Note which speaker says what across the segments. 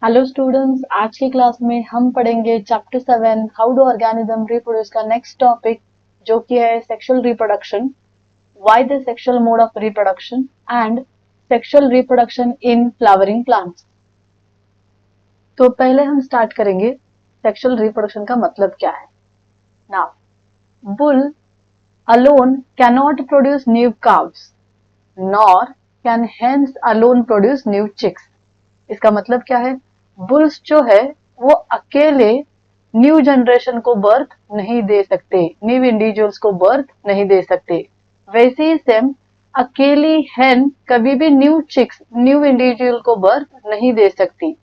Speaker 1: Hello students, आज की class में हम पढ़ेंगे chapter 7 how do organism reproduce का नेक्स्ट टॉपिक जो कि है sexual reproduction, why the sexual mode of reproduction and sexual reproduction in flowering plants. तो पहले हम स्टार्ट करेंगे सेक्सुअल रिप्रोडक्शन का मतलब क्या है। Now bull alone can not produce new calves nor can hence alone produce new chicks। इसका मतलब क्या है? बुल्स जो है वो अकेले न्यू जनरेशन को बर्थ नहीं दे सकते, न्यू इंडिविजुअल्स को बर्थ नहीं दे सकते। वैसे ही सेम अकेली हेन कभी भी न्यू चिक्स, न्यू इंडिविजुअल को बर्थ नहीं दे सकती।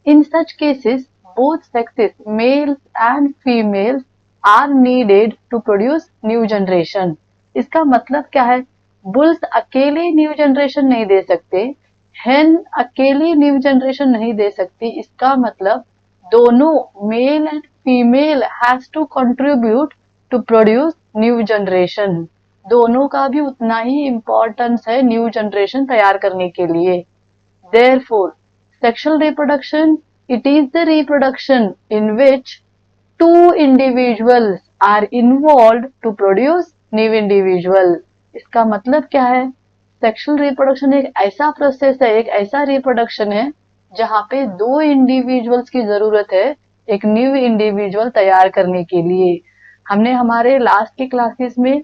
Speaker 1: In such cases both sexes males and females are needed to produce new generation. इसका मतलब क्या है? बुल्स अकेले न्यू जनरेशन नहीं दे सकते, हेन अकेली न्यू जनरेशन नहीं दे सकती। इसका मतलब दोनों male and female has to contribute to produce new generation. दोनों का भी उतना ही इम्पोर्टेंस है न्यू जनरेशन तैयार करने के लिए। Therefore, sexual reproduction, it is the reproduction in which two individuals are involved to produce new individual। इसका मतलब क्या है? सेक्सुअल रिप्रोडक्शन एक ऐसा प्रोसेस है, एक ऐसा रिप्रोडक्शन है जहाँ पे दो इंडिविजुअल्स की जरूरत है एक न्यू इंडिविजुअल तैयार करने के लिए। हमने हमारे लास्ट के क्लासेस में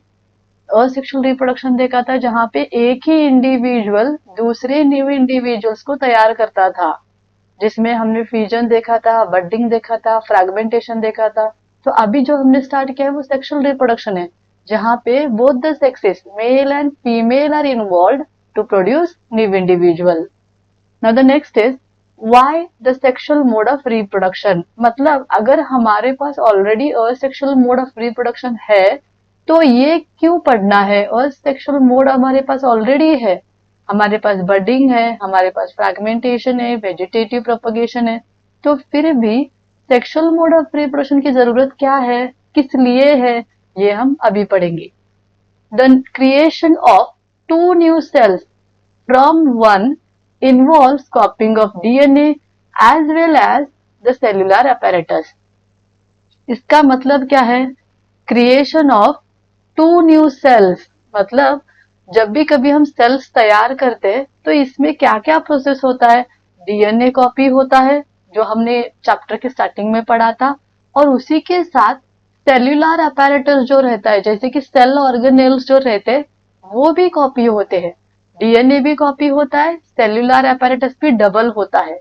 Speaker 1: असेक्सुअल रिप्रोडक्शन देखा था जहां पे एक ही इंडिविजुअल दूसरे न्यू इंडिविजुअल्स को तैयार करता था, जिसमें हमने फ्यूजन देखा था, बडिंग देखा था, फ्रैगमेंटेशन देखा था। तो अभी जो हमने स्टार्ट किया है वो सेक्सुअल रिप्रोडक्शन है जहां पे both the sexes male and female are involve to produce new individual. Now the next is why the sexual mode of reproduction. मतलब अगर हमारे पास already asexual mode of reproduction है तो ये क्यों पढ़ना है? असेक्सुअल मोड हमारे पास ऑलरेडी है, हमारे पास बडिंग है, हमारे पास फ्रैगमेंटेशन है, वेजिटेटिव प्रोपगेशन है, तो फिर भी सेक्सुअल मोड ऑफ रिप्रोडक्शन की जरूरत क्या है, किस लिए है, ये हम अभी पढ़ेंगे। The creation of two new cells from one involves copying of DNA as well as the cellular apparatus। इसका मतलब क्या है? Creation of two new cells मतलब जब भी कभी हम सेल्स तैयार करते हैं तो इसमें क्या क्या प्रोसेस होता है? डीएनए कॉपी होता है जो हमने चैप्टर के स्टार्टिंग में पढ़ा था, और उसी के साथ सेल्यूलर अपैरेटस जो रहता है, जैसे कि सेल ऑर्गेनेल्स जो रहते हैं वो भी कॉपी होते हैं। डीएनए भी कॉपी होता है, सेल्यूलर अपैरेटस भी डबल होता है।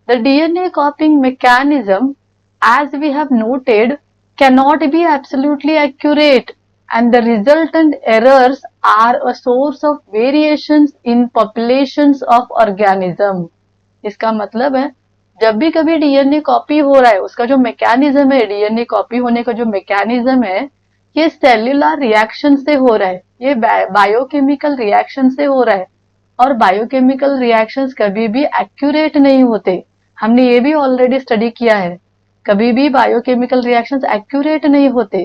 Speaker 1: The DNA copying mechanism, as we have noted, cannot be absolutely accurate, and the resultant errors are a source of variations in populations of organism। इसका मतलब है जब भी कभी डीएनए कॉपी हो रहा है, उसका जो मैकेनिज्म है, डीएनए कॉपी होने का जो मैकेनिज्म है, ये सेल्यूलर रिएक्शन से हो रहा है, ये बायोकेमिकल रिएक्शन से हो रहा है। और बायोकेमिकल रिएक्शंस कभी भी एक्यूरेट नहीं होते, हमने ये भी ऑलरेडी स्टडी किया है। कभी भी बायोकेमिकल रिएक्शंस एक्यूरेट नहीं होते।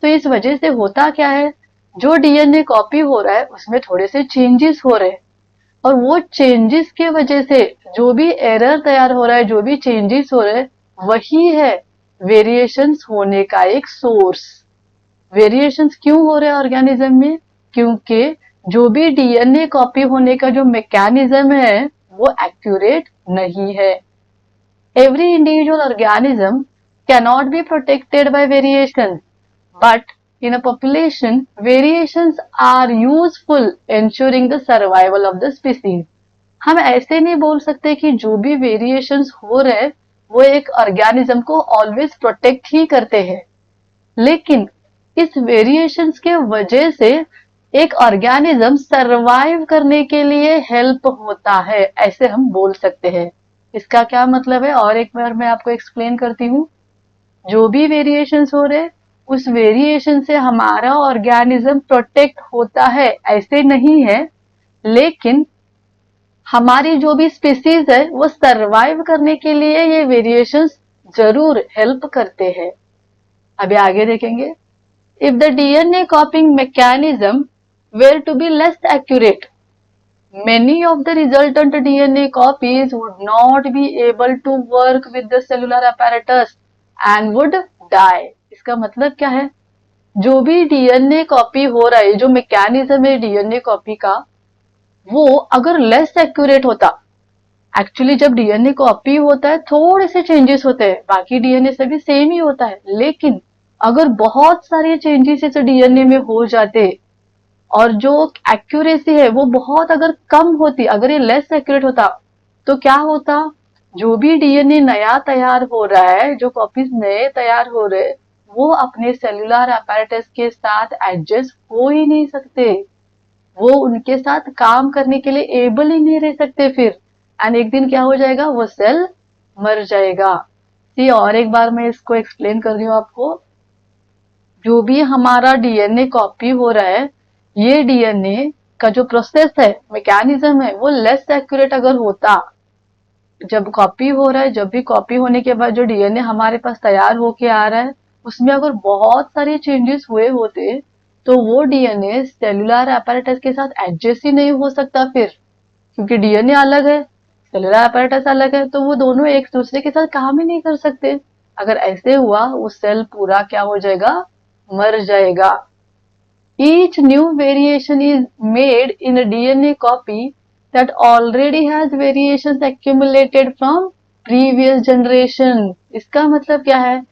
Speaker 1: तो इस वजह से होता क्या है, जो डीएनए कॉपी हो रहा है उसमें थोड़े से चेंजेस हो रहे हैं, और वो चेंजेस के वजह से जो भी एरर तैयार हो रहा है, जो भी चेंजेस हो रहे हैं, वही है वेरिएशंस होने का एक सोर्स। वेरिएशंस क्यों हो रहे हैं ऑर्गेनिज्म में? क्योंकि जो भी डीएनए कॉपी होने का जो मैकेनिज्म है वो एक्यूरेट नहीं है। Every individual organism cannot be protected by variations, but in a population, variations are useful ensuring the survival of the species। हम ऐसे नहीं बोल सकते कि जो भी वेरिएशंस हो रहे वो एक ऑर्गेनिज्म को ऑलवेज प्रोटेक्ट ही करते हैं, लेकिन इस वेरिएशंस के वजह से एक ऑर्गेनिज्म सरवाइव करने के लिए हेल्प होता है, ऐसे हम बोल सकते हैं। इसका क्या मतलब है, और एक बार मैं आपको एक्सप्लेन करती हूँ। जो भी वेरिएशंस हो रहे उस वेरिएशन से हमारा ऑर्गेनिज्म प्रोटेक्ट होता है ऐसे नहीं है, लेकिन हमारी जो भी स्पीसीज है वो सरवाइव करने के लिए ये वेरिएशंस जरूर हेल्प करते हैं। अभी आगे देखेंगे। If the DNA copying mechanism were to be less accurate, many of the resultant DNA copies would not be able to work with the cellular apparatus and would die. इसका मतलब क्या है, जो भी डीएनए कॉपी हो रहा है, जो मैकेनिज्म है डीएनए कॉपी का, वो अगर लेस एक्यूरेट होता, एक्चुअली जब डीएनए कॉपी होता है थोड़े से चेंजेस होते हैं, बाकी डीएनए से भी सेम ही होता है, लेकिन अगर बहुत सारे चेंजेस इस डीएनए में हो जाते और जो एक्यूरेसी है वो बहुत अगर कम होती, अगर ये लेस एक्यूरेट होता, तो क्या होता, जो भी डीएनए नया तैयार हो रहा है, जो कॉपीज नए तैयार हो रहे, वो अपने सेलुलर अपैरेटस के साथ एडजस्ट हो ही नहीं सकते, वो उनके साथ काम करने के लिए एबल ही नहीं रह सकते फिर, एंड एक दिन क्या हो जाएगा, वो सेल मर जाएगा। सी और एक बार मैं इसको एक्सप्लेन कर रही हूँ आपको। जो भी हमारा डीएनए कॉपी हो रहा है, ये डीएनए का जो प्रोसेस है, मैकेनिज्म है, वो लेस एक्यूरेट अगर होता, जब कॉपी हो रहा है, जब भी कॉपी होने के बाद जो डीएनए हमारे पास तैयार होके आ रहा है, उसमें अगर बहुत सारे चेंजेस हुए होते, तो वो डीएनए सेलुलर अपैरेटस के साथ एडजस्ट ही नहीं हो सकता फिर, क्योंकि डीएनए अलग है, सेलुलर अपैरेटस अलग है, तो वो दोनों एक दूसरे के साथ काम ही नहीं कर सकते। अगर ऐसे हुआ, वो सेल पूरा क्या हो जाएगा, मर जाएगा। Each new variation is made in a DNA copy that already has variations accumulated from previous generation. इसका मतलब क्या है,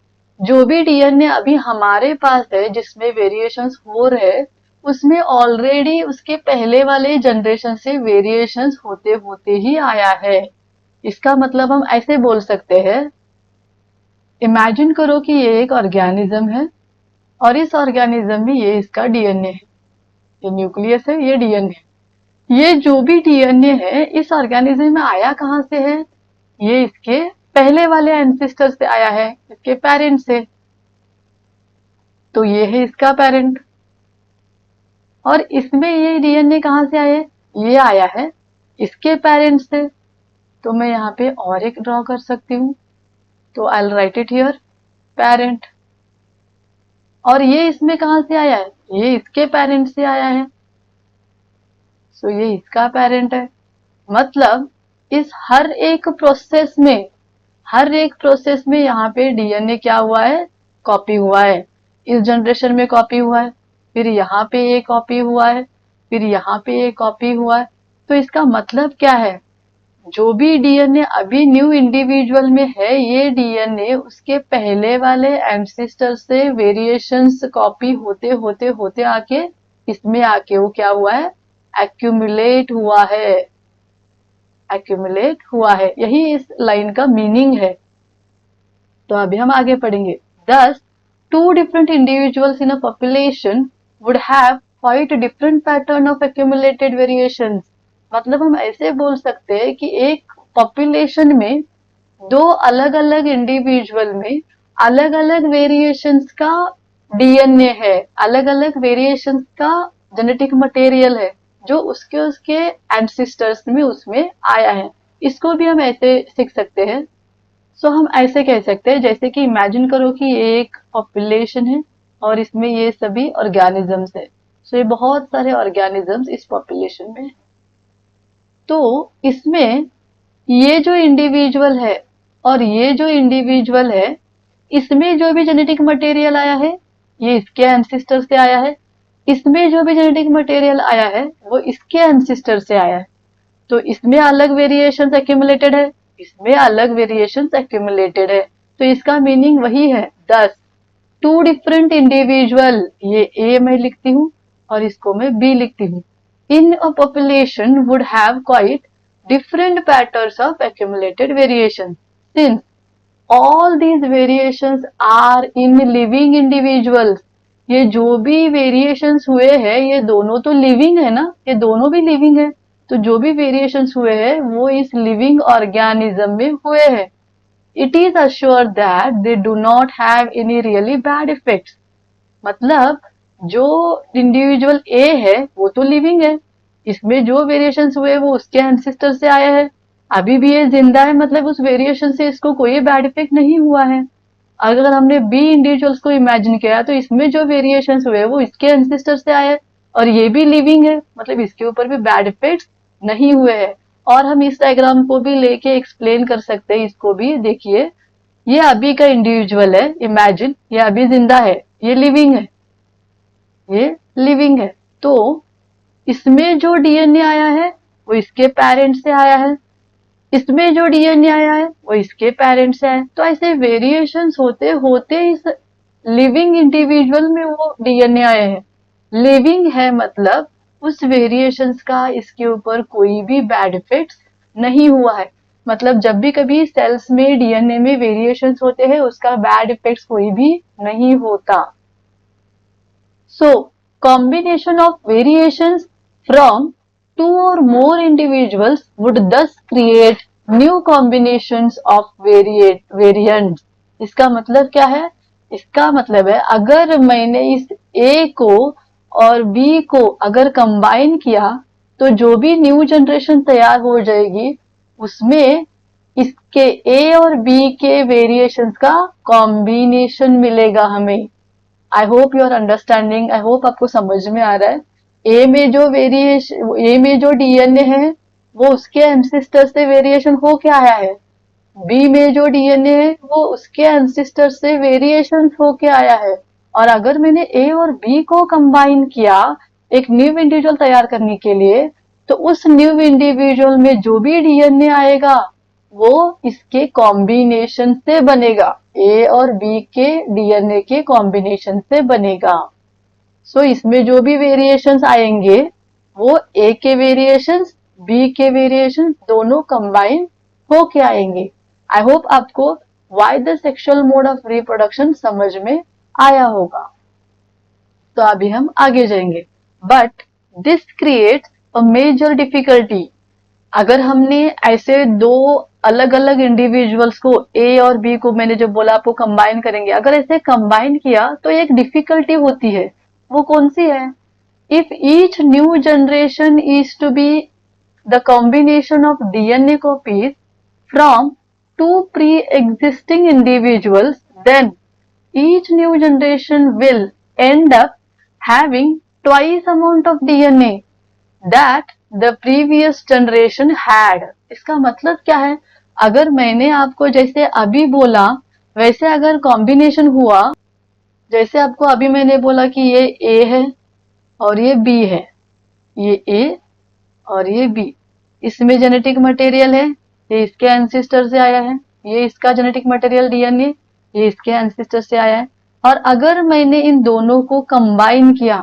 Speaker 1: जो भी डीएनए अभी हमारे पास है जिसमें वेरिएशंस हो रहे, उसमें ऑलरेडी उसके पहले वाले जनरेशन से वेरिएशंस होते होते ही आया है। इसका मतलब हम ऐसे बोल सकते हैं, इमेजिन करो कि ये एक ऑर्गेनिज्म है और इस ऑर्गेनिज्म में ये इसका डीएनए है, ये न्यूक्लियस है, ये डीएनए है। ये जो भी डीएनए है इस ऑर्गेनिज्म में आया कहाँ से है, ये इसके पहले वाले एंसेस्टर से आया है, इसके पेरेंट से। तो ये है इसका पेरेंट, और इसमें ये डीएनए कहाँ से आया है, ये आया है इसके पेरेंट से। तो मैं यहाँ पे और एक ड्रॉ कर सकती हूँ, तो I will write it here, parent. और ये इसमें कहाँ से आया है, ये इसके पेरेंट से आया है, सो ये इसका पेरेंट है। मतलब इस हर एक प्रोसेस में, हर एक प्रोसेस में यहाँ पे डीएनए क्या हुआ है, कॉपी हुआ है। इस जनरेशन में कॉपी हुआ है, फिर यहाँ पे ये कॉपी हुआ है, फिर यहाँ पे ये कॉपी हुआ है। तो इसका मतलब क्या है, जो भी डीएनए अभी न्यू इंडिविजुअल में है, ये डीएनए उसके पहले वाले एंसेस्टर से वेरिएशंस कॉपी होते होते होते आके इसमें आके वो क्या हुआ है, एक्यूमुलेट हुआ है, एक्यूमुलेट हुआ है। यही इस लाइन का मीनिंग है। तो अभी हम आगे पढ़ेंगे। Thus, two different individuals in a population would have quite a different pattern of accumulated variations. मतलब हम ऐसे बोल सकते हैं कि एक पॉपुलेशन में दो अलग अलग इंडिविजुअल में अलग अलग वेरिएशंस का डीएनए है, अलग अलग वेरिएशंस का जेनेटिक मटेरियल है, जो उसके उसके एंसेस्टर्स में उसमें आया है। इसको भी हम ऐसे सीख सकते हैं। सो हम ऐसे कह सकते हैं, जैसे कि इमेजिन करो कि ये एक पॉपुलेशन है और इसमें ये सभी ऑर्गेनिजम्स है। सो ये बहुत सारे ऑर्गेनिजम्स इस पॉपुलेशन में है। तो इसमें ये जो इंडिविजुअल है और ये जो इंडिविजुअल है, इसमें जो भी जेनेटिक मटेरियल आया है, ये इसके एंसेस्टर से आया है। इसमें जो भी जेनेटिक मटेरियल आया है, वो इसके एंसेस्टर से आया है। तो इसमें अलग वेरिएशंस एक्यूमुलेटेड है, इसमें अलग वेरिएशंस एक्यूमुलेटेड है। तो इसका मीनिंग वही है, 10 टू डिफरेंट इंडिविजुअल, ये ए मैं लिखती हूँ और इसको मैं बी लिखती हूँ, in a population would have quite different patterns of accumulated variation. Since all these variations are in living individuals, ये जो भी variations हुए हैं, ये दोनों तो living है ना, ये दोनों भी living है। तो जो भी variations हुए हैं वो इस living organism में हुए हैं। It is assured that they do not have any really bad effects. मतलब जो इंडिविजुअल ए है वो तो लिविंग है, इसमें जो वेरिएशंस हुए वो उसके एंसेस्टर से आया है, अभी भी ये जिंदा है, मतलब उस वेरिएशन से इसको कोई बैड इफेक्ट नहीं हुआ है। अगर हमने बी इंडिविजुअल्स को इमेजिन किया तो इसमें जो वेरिएशंस हुए वो इसके एंसेस्टर से आए और ये भी लिविंग है, मतलब इसके ऊपर भी बैड इफेक्ट्स नहीं हुए हैं। और हम इस डायग्राम को भी लेके एक्सप्लेन कर सकते हैं इसको भी। देखिए, ये अभी का इंडिविजुअल है, इमेजिन ये अभी जिंदा है, ये लिविंग है, ये लिविंग है। तो इसमें जो डीएनए आया है वो इसके पेरेंट्स से आया है, इसमें जो डीएनए आया है वो इसके पेरेंट्स से आया है। तो ऐसे वेरिएशंस होते होते इस लिविंग इंडिविजुअल में वो डीएनए आए हैं। लिविंग है मतलब उस वेरिएशंस का इसके ऊपर कोई भी बैड इफेक्ट्स नहीं हुआ है। मतलब जब भी कभी सेल्स में डीएनए में वेरिएशंस होते हैं उसका बैड इफेक्ट्स कोई भी नहीं होता। So, combination of variations from two or more individuals would thus create new combinations of variants. इसका मतलब क्या है? इसका मतलब है अगर मैंने इस A को और B को अगर कंबाइन किया तो जो भी न्यू जनरेशन तैयार हो जाएगी उसमें इसके A और B के वेरिएशंस का कॉम्बिनेशन मिलेगा हमें। I hope you are understanding, I hope आपको समझ में आ रहा है। ए में जो डीएनए है वो उसके एंसेस्टर से वेरिएशन हो के आया है, बी में जो डीएनए है वो उसके एंसेस्टर से वेरिएशन हो के आया है। और अगर मैंने ए और बी को कंबाइन किया एक न्यू इंडिविजुअल तैयार करने के लिए, तो उस न्यू इंडिविजुअल में जो भी डीएनए आएगा वो इसके कॉम्बिनेशन से बनेगा, ए और बी के डीएनए के कॉम्बिनेशन से बनेगा। सो इसमें जो भी वेरिएशंस आएंगे वो ए के वेरिएशंस बी के वेरिएशंस दोनों कंबाइन होके आएंगे। आई होप आपको why the sexual mode of reproduction समझ में आया होगा। तो अभी हम आगे जाएंगे। But this creates a major difficulty. अगर हमने ऐसे दो अलग अलग इंडिविजुअल्स को ए और बी को मैंने जो बोला आपको कंबाइन करेंगे, अगर ऐसे कंबाइन किया तो एक डिफिकल्टी होती है। वो कौन सी है? If each new generation is to be the combination of DNA copies from two pre existing individuals, then each new generation will end up having twice amount of DNA that the previous generation had. इसका मतलब क्या है? अगर मैंने आपको जैसे अभी बोला वैसे अगर कॉम्बिनेशन हुआ, जैसे आपको अभी मैंने बोला कि ये A है और ये B है, ये A और ये B, इसमें जेनेटिक मटेरियल है, ये इसके एंसेस्टर से आया है, ये इसका जेनेटिक मटेरियल डीएनए ये इसके एंसेस्टर से आया है। और अगर मैंने इन दोनों को कंबाइन किया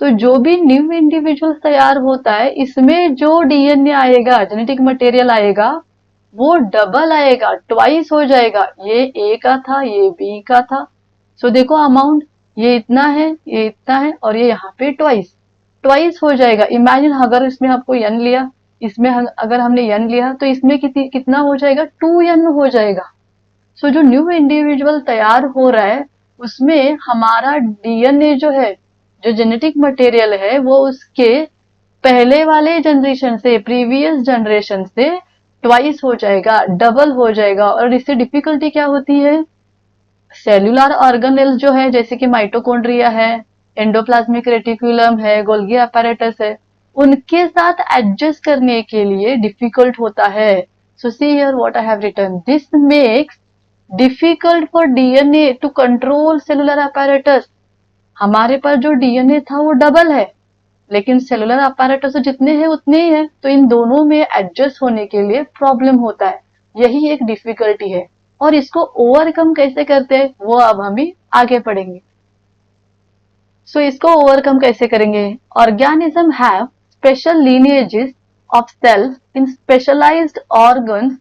Speaker 1: तो जो भी न्यू इंडिविजुअल तैयार होता है इसमें जो डीएनए आएगा, जेनेटिक मटेरियल आएगा, वो डबल आएगा, ट्वाइस हो जाएगा। ये ए का था, ये बी का था। सो देखो अमाउंट, ये इतना है, ये इतना है और ये यहाँ पे ट्वाइस हो जाएगा। इमेजिन अगर इसमें आपको एन लिया, इसमें अगर हमने एन लिया तो इसमें कितना हो जाएगा? 2n हो जाएगा। सो जो न्यू इंडिविजुअल तैयार हो रहा है उसमें हमारा डीएनए जो है, जो जेनेटिक मटेरियल है, वो उसके पहले वाले जनरेशन से, प्रीवियस जनरेशन से ट्वाइस हो जाएगा, डबल हो जाएगा। और इससे डिफिकल्टी क्या होती है? सेल्यूलर ऑर्गेनेल्स जो है जैसे कि माइटोकॉन्ड्रिया है, एंडोप्लाज्मिक रेटिकुलम है, गोल्गी अपैरेटस है, उनके साथ एडजस्ट करने के लिए डिफिकल्ट होता है। So see here what I have written, this makes difficult for DNA to control cellular apparatus. हमारे पास जो डीएनए था वो डबल है लेकिन सेलुलर अपैरेटस जितने हैं उतने ही है, तो इन दोनों में एडजस्ट होने के लिए प्रॉब्लम होता है। यही एक डिफिकल्टी है और इसको ओवरकम कैसे करते हैं वो अब हम आगे पढ़ेंगे। सो इसको ओवरकम कैसे करेंगे? Organism have special lineages of cells in specialized organs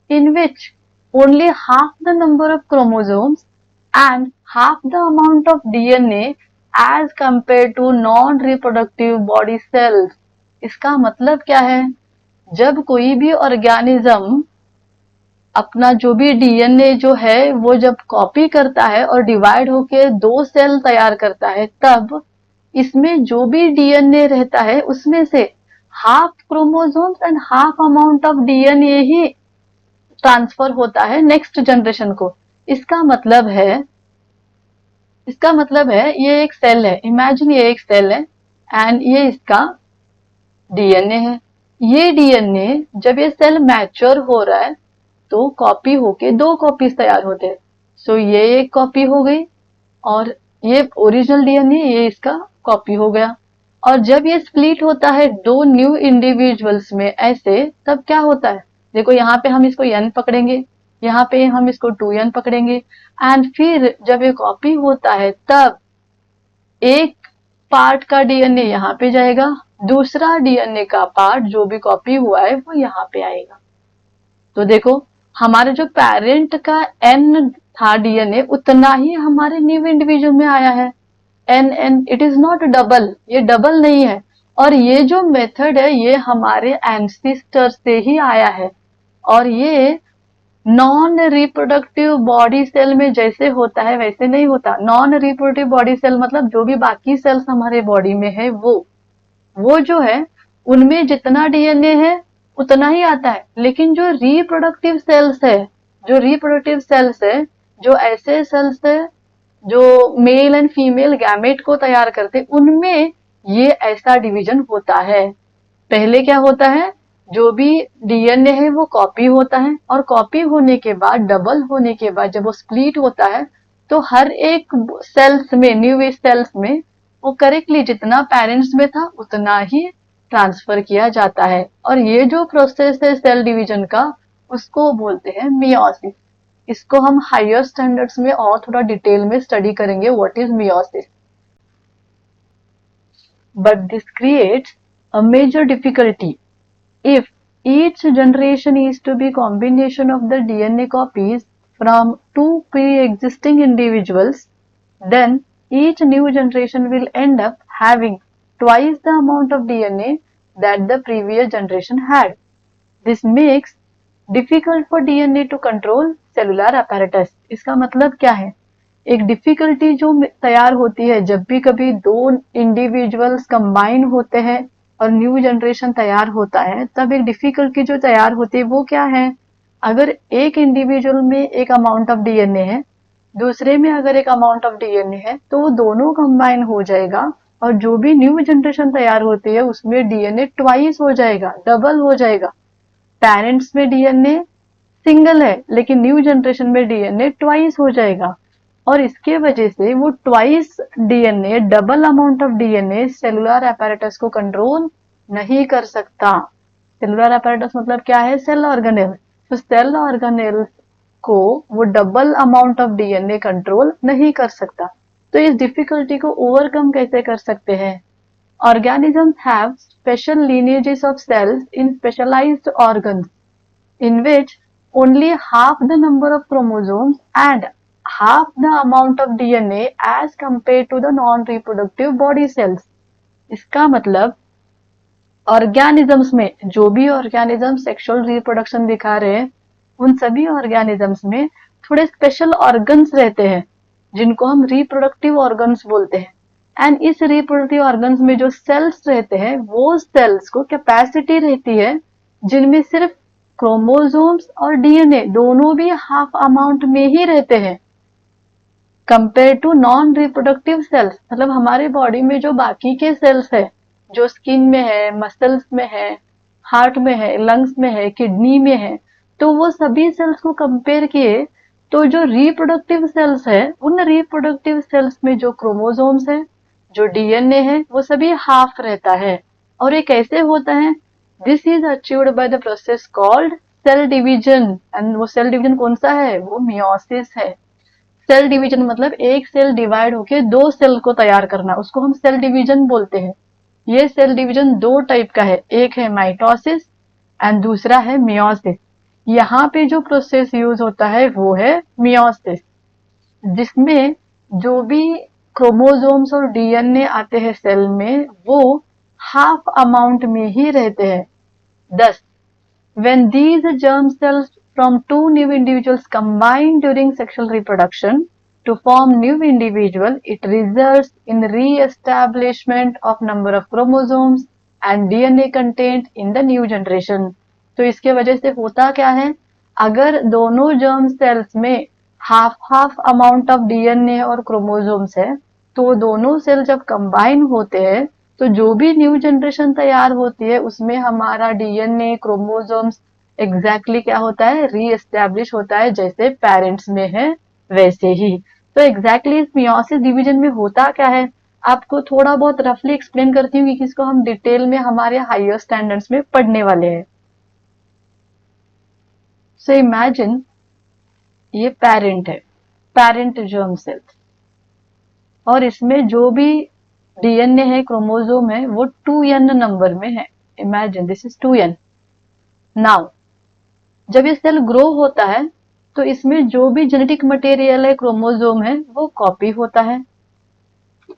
Speaker 1: in which only half the number of chromosomes and half the amount of DNA as compared to non-reproductive body cells. इसका मतलब क्या है? जब कोई भी ऑर्गेनिज्म अपना जो भी डीएनए जो है वो जब कॉपी करता है और डिवाइड होके दो सेल तैयार करता है, तब इसमें जो भी डीएनए रहता है उसमें से half chromosomes and half amount of DNA he transfer होता है नेक्स्ट जनरेशन को। इसका मतलब है ये एक सेल है, इमेजिन ये एक सेल है एंड ये इसका डीएनए है, ये डीएनए जब ये सेल मैच्योर हो रहा है तो कॉपी होके 2 कॉपीज तैयार होते हैं। सो ये एक कॉपी हो गई और ये ओरिजिनल डीएनए ये इसका कॉपी हो गया। और जब ये स्प्लिट होता है 2 न्यू इंडिविजुअल्स में ऐसे, तब क्या होता है, देखो यहाँ पे हम इसको n पकड़ेंगे, यहाँ पे हम इसको 2n पकड़ेंगे, एंड फिर जब ये कॉपी होता है तब एक पार्ट का डीएनए यहाँ पे जाएगा, दूसरा डीएनए का पार्ट जो भी कॉपी हुआ है वो यहाँ पे आएगा। तो देखो हमारे जो पेरेंट का एन था डीएनए उतना ही हमारे न्यू इंडिविजुअल में आया है। An it is not double, ये डबल नहीं है। और ये जो मेथड है ये हमारे एंसेस्टर से ही आया है। और ये नॉन रिप्रोडक्टिव बॉडी सेल में जैसे होता है वैसे नहीं होता। नॉन रिप्रोडक्टिव बॉडी सेल मतलब जो भी बाकी सेल्स हमारे बॉडी में है वो जो है उनमें जितना डीएनए है उतना ही आता है। लेकिन जो रिप्रोडक्टिव सेल्स है, जो ऐसे सेल्स है जो मेल एंड फीमेल गैमेट को तैयार करते, उनमें ये ऐसा डिवीजन होता है। पहले क्या होता है, जो भी डीएनए है वो कॉपी होता है और कॉपी होने के बाद, डबल होने के बाद जब वो स्प्लिट होता है तो हर एक सेल्स में, न्यू सेल्स में वो करेक्टली जितना पेरेंट्स में था उतना ही ट्रांसफर किया जाता है। और ये जो प्रोसेस है सेल डिवीजन का उसको बोलते हैं मियोसिस। इसको हम हायर स्टैंडर्ड्स में और थोड़ा डिटेल में स्टडी करेंगे what is meiosis. But this creates a major difficulty if each generation is to be combination of the DNA copies from 2 pre-existing individuals, then each new generation will end up having twice the amount of DNA that the previous generation had. This makes difficult for DNA to control cellular apparatus. इसका मतलब क्या है, एक difficulty जो तैयार होती है जब भी कभी 2 इंडिविजुअल्स कंबाइन होते हैं और न्यू जनरेशन तैयार होता है, तब एक डिफिकल्टी जो तैयार होती है वो क्या है, अगर एक इंडिविजुअल में एक अमाउंट ऑफ डीएनए है, दूसरे में अगर एक अमाउंट ऑफ डीएनए है, तो वो दोनों कंबाइन हो जाएगा और जो भी न्यू जनरेशन तैयार होती है उसमें डीएनए ट्वाइस हो जाएगा, डबल हो जाएगा। पेरेंट्स में डीएनए सिंगल है लेकिन न्यू जनरेशन में डीएनए ट्वाइस हो जाएगा। और इसके वजह से वो twice DNA, double amount of DNA cellular apparatus को कंट्रोल नहीं कर सकता। सेलुलर अपैरेटस मतलब क्या है, सेल ऑर्गेनेल। तो सेल ऑर्गेनेल को वो double amount of DNA control नहीं कर सकता। तो इस डिफिकल्टी को ओवरकम कैसे कर सकते हैं? Organisms have special lineages of cells in specialized organs in which only half the number of chromosomes and half the amount of DNA as compared to the non-reproductive body cells. इसका मतलब organisms में, जो भी organism sexual reproduction दिखा रहे हैं, उन सभी ऑर्गेनिजम्स में थोड़े स्पेशल ऑर्गन्स रहते हैं जिनको हम रिप्रोडक्टिव ऑर्गन्स बोलते हैं। एंड इस रिप्रोडक्टिव ऑर्गन्स में जो सेल्स रहते हैं वो सेल्स को कैपेसिटी रहती है जिनमें सिर्फ क्रोमोसोम्स और डीएनए दोनों भी हाफ अमाउंट में ही रहते हैं compare to non reproductive cells. मतलब हमारे बॉडी में जो बाकी के सेल्स है, जो स्किन में है, मसल्स में है, हार्ट में है, लंग्स में है, किडनी में है, तो वो सभी सेल्स को कंपेयर किए तो जो रिप्रोडक्टिव सेल्स है, उन रिप्रोडक्टिव सेल्स में जो क्रोमोसोम्स है, जो डीएनए है, वो सभी हाफ रहता है। और ये कैसे होता है? This is achieved by the process called cell division. And वो सेल डिवीजन कौन सा है? वो मियोसिस है। सेल डिवीजन मतलब एक सेल डिवाइड होके 2 सेल को तैयार करना, उसको हम सेल डिवीजन बोलते हैं। ये सेल डिवीजन 2 टाइप का है, एक है माइटोसिस एंड दूसरा है मियोसिस। यहाँ पे जो प्रोसेस यूज होता है वो है मियोसिस, जिसमें जो भी क्रोमोसोम्स और डीएनए आते हैं सेल में वो हाफ अमाउंट में ही रहते हैं। Thus, when these germ cells from 2 new individuals combine during sexual reproduction to form new individual, it results in re-establishment of number of chromosomes and DNA content in the new generation. तो इसके वजह से होता क्या है, अगर दोनों germ cells में हाफ अमाउंट ऑफ डीएनए और क्रोमोसोम्स है, तो दोनों सेल जब कंबाइन होते हैं तो जो भी न्यू जनरेशन तैयार होती है उसमें हमारा डीएनए क्रोमोसोम्स एग्जैक्टली क्या होता है, रीएस्टैब्लिश होता है, जैसे पेरेंट्स में है वैसे ही। तो एग्जैक्टली इस मियोसिस डिवीजन में होता क्या है, आपको थोड़ा बहुत रफली एक्सप्लेन करती हूँ कि इसको हम डिटेल में हमारे हायर स्टैंडर्ड्स में पढ़ने वाले हैं। सो इमेजिन ये पेरेंट है, पेरेंट जर्म सेल्स, और इसमें जो भी डीएनए है, क्रोमोसोम है, वो 2n नंबर में है। Imagine this is 2n। Now जब ये सेल ग्रो होता है तो इसमें जो भी जेनेटिक मटेरियल है, क्रोमोसोम है, वो कॉपी होता है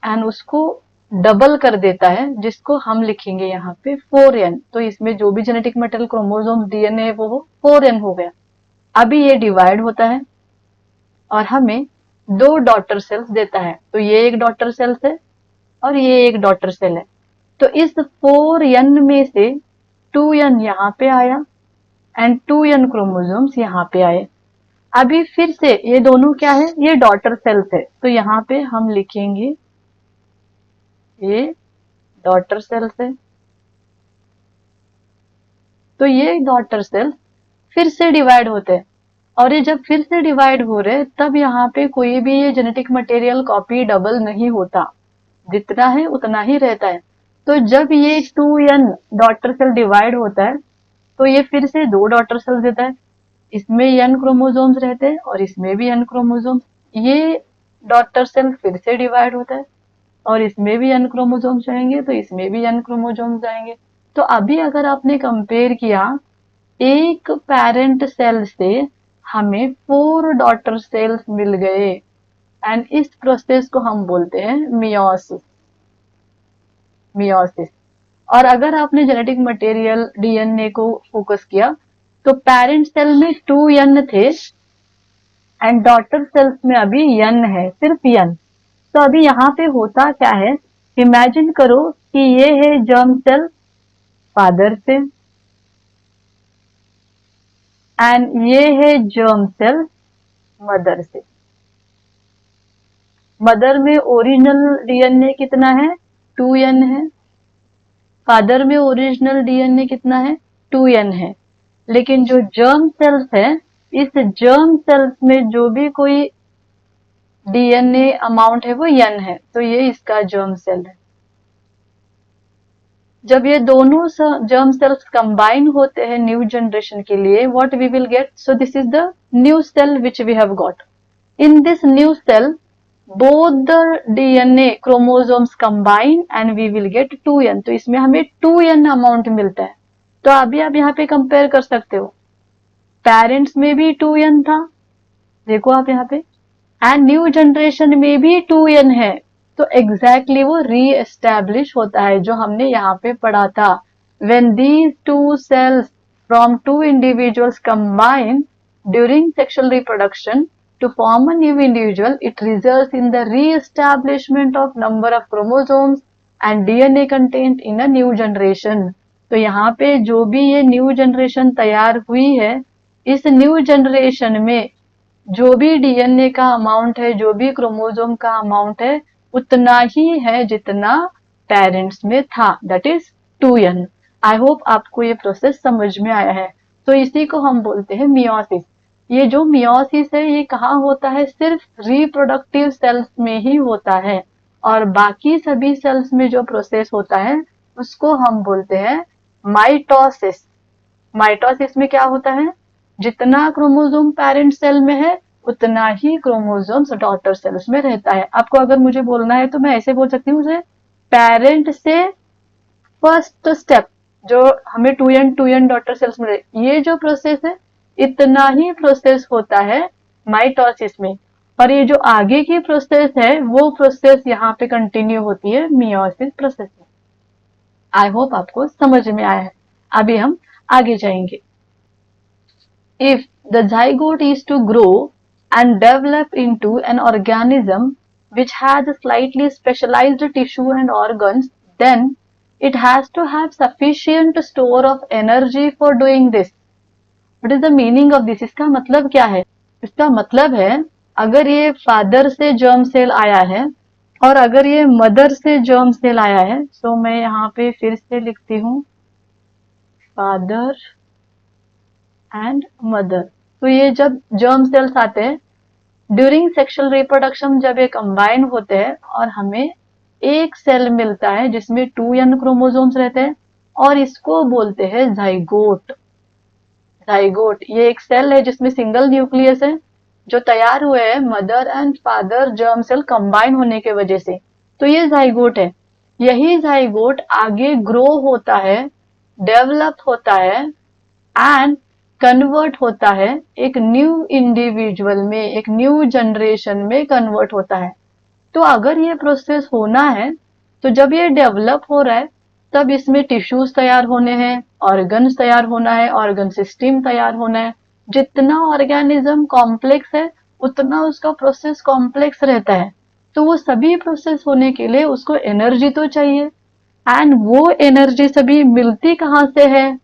Speaker 1: एंड उसको डबल कर देता है, जिसको हम लिखेंगे यहाँ पे 4n। तो इसमें जो भी जेनेटिक मटेरियल, क्रोमोसोम, डीएनए है, वो 4n हो गया। अभी ये डिवाइड होता है और हमें 2 डॉटर सेल्स देता है। तो ये एक डॉटर सेल्स है और ये एक डॉटर सेल है। तो इस 4n में से 2n यहाँ पे आया एंड 2n क्रोमोसोम्स यहाँ पे आए। अभी फिर से ये दोनों क्या है, ये डॉटर सेल्स है, तो यहाँ पे हम लिखेंगे ये डॉटर सेल्स है। तो ये डॉटर सेल्स फिर से डिवाइड होते हैं, और ये जब फिर से डिवाइड हो रहे तब यहाँ पे कोई भी ये जेनेटिक मटेरियल कॉपी डबल नहीं होता, जितना है उतना ही रहता है। तो जब ये 2n डॉटर सेल डिवाइड होता है तो ये फिर से 2 डॉटर सेल देता है। इसमें n क्रोमोसोम्स रहते हैं और इसमें भी n क्रोमोसोम्स। ये डॉटर सेल फिर से डिवाइड होता है और इसमें भी n क्रोमोसोम्स जाएंगे, तो इसमें भी n क्रोमोसोम्स जाएंगे। तो अभी अगर आपने कंपेयर किया, एक पेरेंट सेल से हमें 4 डॉटर सेल्स मिल गए एंड इस प्रोसेस को हम बोलते हैं मियोसिस। मियोसिस। और अगर आपने जेनेटिक मटेरियल डीएनए को फोकस किया तो पेरेंट सेल में 2n थे एंड डॉटर सेल्स में अभी n है, सिर्फ n। तो अभी यहाँ पे होता क्या है, इमेजिन करो कि ये है जर्म सेल फादर से एंड ये है जर्म सेल मदर से। मदर में ओरिजिनल डीएनए कितना है, 2n है। फादर में ओरिजिनल डीएनए कितना है, 2n है। लेकिन जो जर्म सेल्स है, इस जर्म सेल्स में जो भी कोई डीएनए अमाउंट है वो n है, तो ये इसका जर्म सेल है। जब ये दोनों जर्म सेल्स कंबाइन होते हैं न्यू जनरेशन के लिए, what we will get, so this is the new cell which we have got. In this new cell both the DNA chromosomes combine and we will get 2n। तो इसमें हमें 2n amount मिलता है। तो अभी आप यहाँ पे कंपेयर कर सकते हो, पेरेंट्स में भी 2n था, देखो आप यहाँ पे, एंड न्यू जनरेशन में भी 2n है। तो एग्जैक्टली वो री एस्टैब्लिश होता है जो हमने यहाँ पे पढ़ा था। When these two cells from 2 individuals combine during sexual reproduction to form a new individual, it results in the re-establishment of number of chromosomes and DNA content in a new generation। तो यहाँ पे जो भी ये new generation तैयार हुई है, इस न्यू जनरेशन में जो भी डीएनए का अमाउंट है, जो भी क्रोमोसोम का अमाउंट है, उतना ही है जितना पेरेंट्स में था, that is 2n। I hope आपको ये प्रोसेस समझ में आया है। तो इसी को हम बोलते हैं मियोसिस। ये जो मियोसिस है ये कहाँ होता है, सिर्फ रिप्रोडक्टिव सेल्स में ही होता है, और बाकी सभी सेल्स में जो प्रोसेस होता है उसको हम बोलते हैं माइटोसिस। माइटोसिस में क्या होता है, जितना क्रोमोसोम पेरेंट सेल में है उतना ही क्रोमोसोम्स डॉटर सेल्स में रहता है। आपको अगर मुझे बोलना है तो मैं ऐसे बोल सकती हूँ, उसे पेरेंट से फर्स्ट स्टेप जो हमें 2n डॉटर सेल्स में, ये जो प्रोसेस है इतना ही प्रोसेस होता है माइटोसिस में, और ये जो आगे की प्रोसेस है वो प्रोसेस यहाँ पे कंटिन्यू होती है मियोसिस प्रोसेस में। आई होप आपको समझ में आया है। अभी हम आगे जाएंगे। If the zygote is to grow and develop into an organism which has a slightly specialized tissue and organs, then it has to have sufficient store of energy for doing this। What is the meaning of this? इसका मतलब क्या है? इसका मतलब है अगर ये father से जर्म सेल आया है और अगर ये मदर से जर्म सेल आया है तो मैं यहाँ पे फिर से लिखती हूँ फादर एंड मदर। तो ये जब जर्म सेल्स आते हैं ड्यूरिंग सेक्सुअल रिप्रोडक्शन, जब ये कंबाइन होते हैं और हमें एक सेल मिलता है जिसमें 2 n क्रोमोसोम्स रहते हैं और इसको बोलते हैं जाइगोट। जाइगोट ये एक सेल है जिसमें सिंगल न्यूक्लियस है जो तैयार हुए हैं mother and father germ cell combine होने के वजह से। तो ये जाइगोट है। यही जाइगोट आगे ग्रो होता है, डेवलप होता है एंड कन्वर्ट होता है एक न्यू इंडिविजुअल में, एक न्यू जनरेशन में कन्वर्ट होता है। तो अगर ये प्रोसेस होना है तो जब ये डेवलप हो रहा है तब इसमें टिश्यूज तैयार होने हैं, ऑर्गन्स तैयार होना है, ऑर्गन सिस्टम तैयार होना है। जितना ऑर्गेनिज्म कॉम्प्लेक्स है उतना उसका प्रोसेस कॉम्प्लेक्स रहता है। तो वो सभी प्रोसेस होने के लिए उसको एनर्जी तो चाहिए एंड वो एनर्जी सभी मिलती कहाँ से है?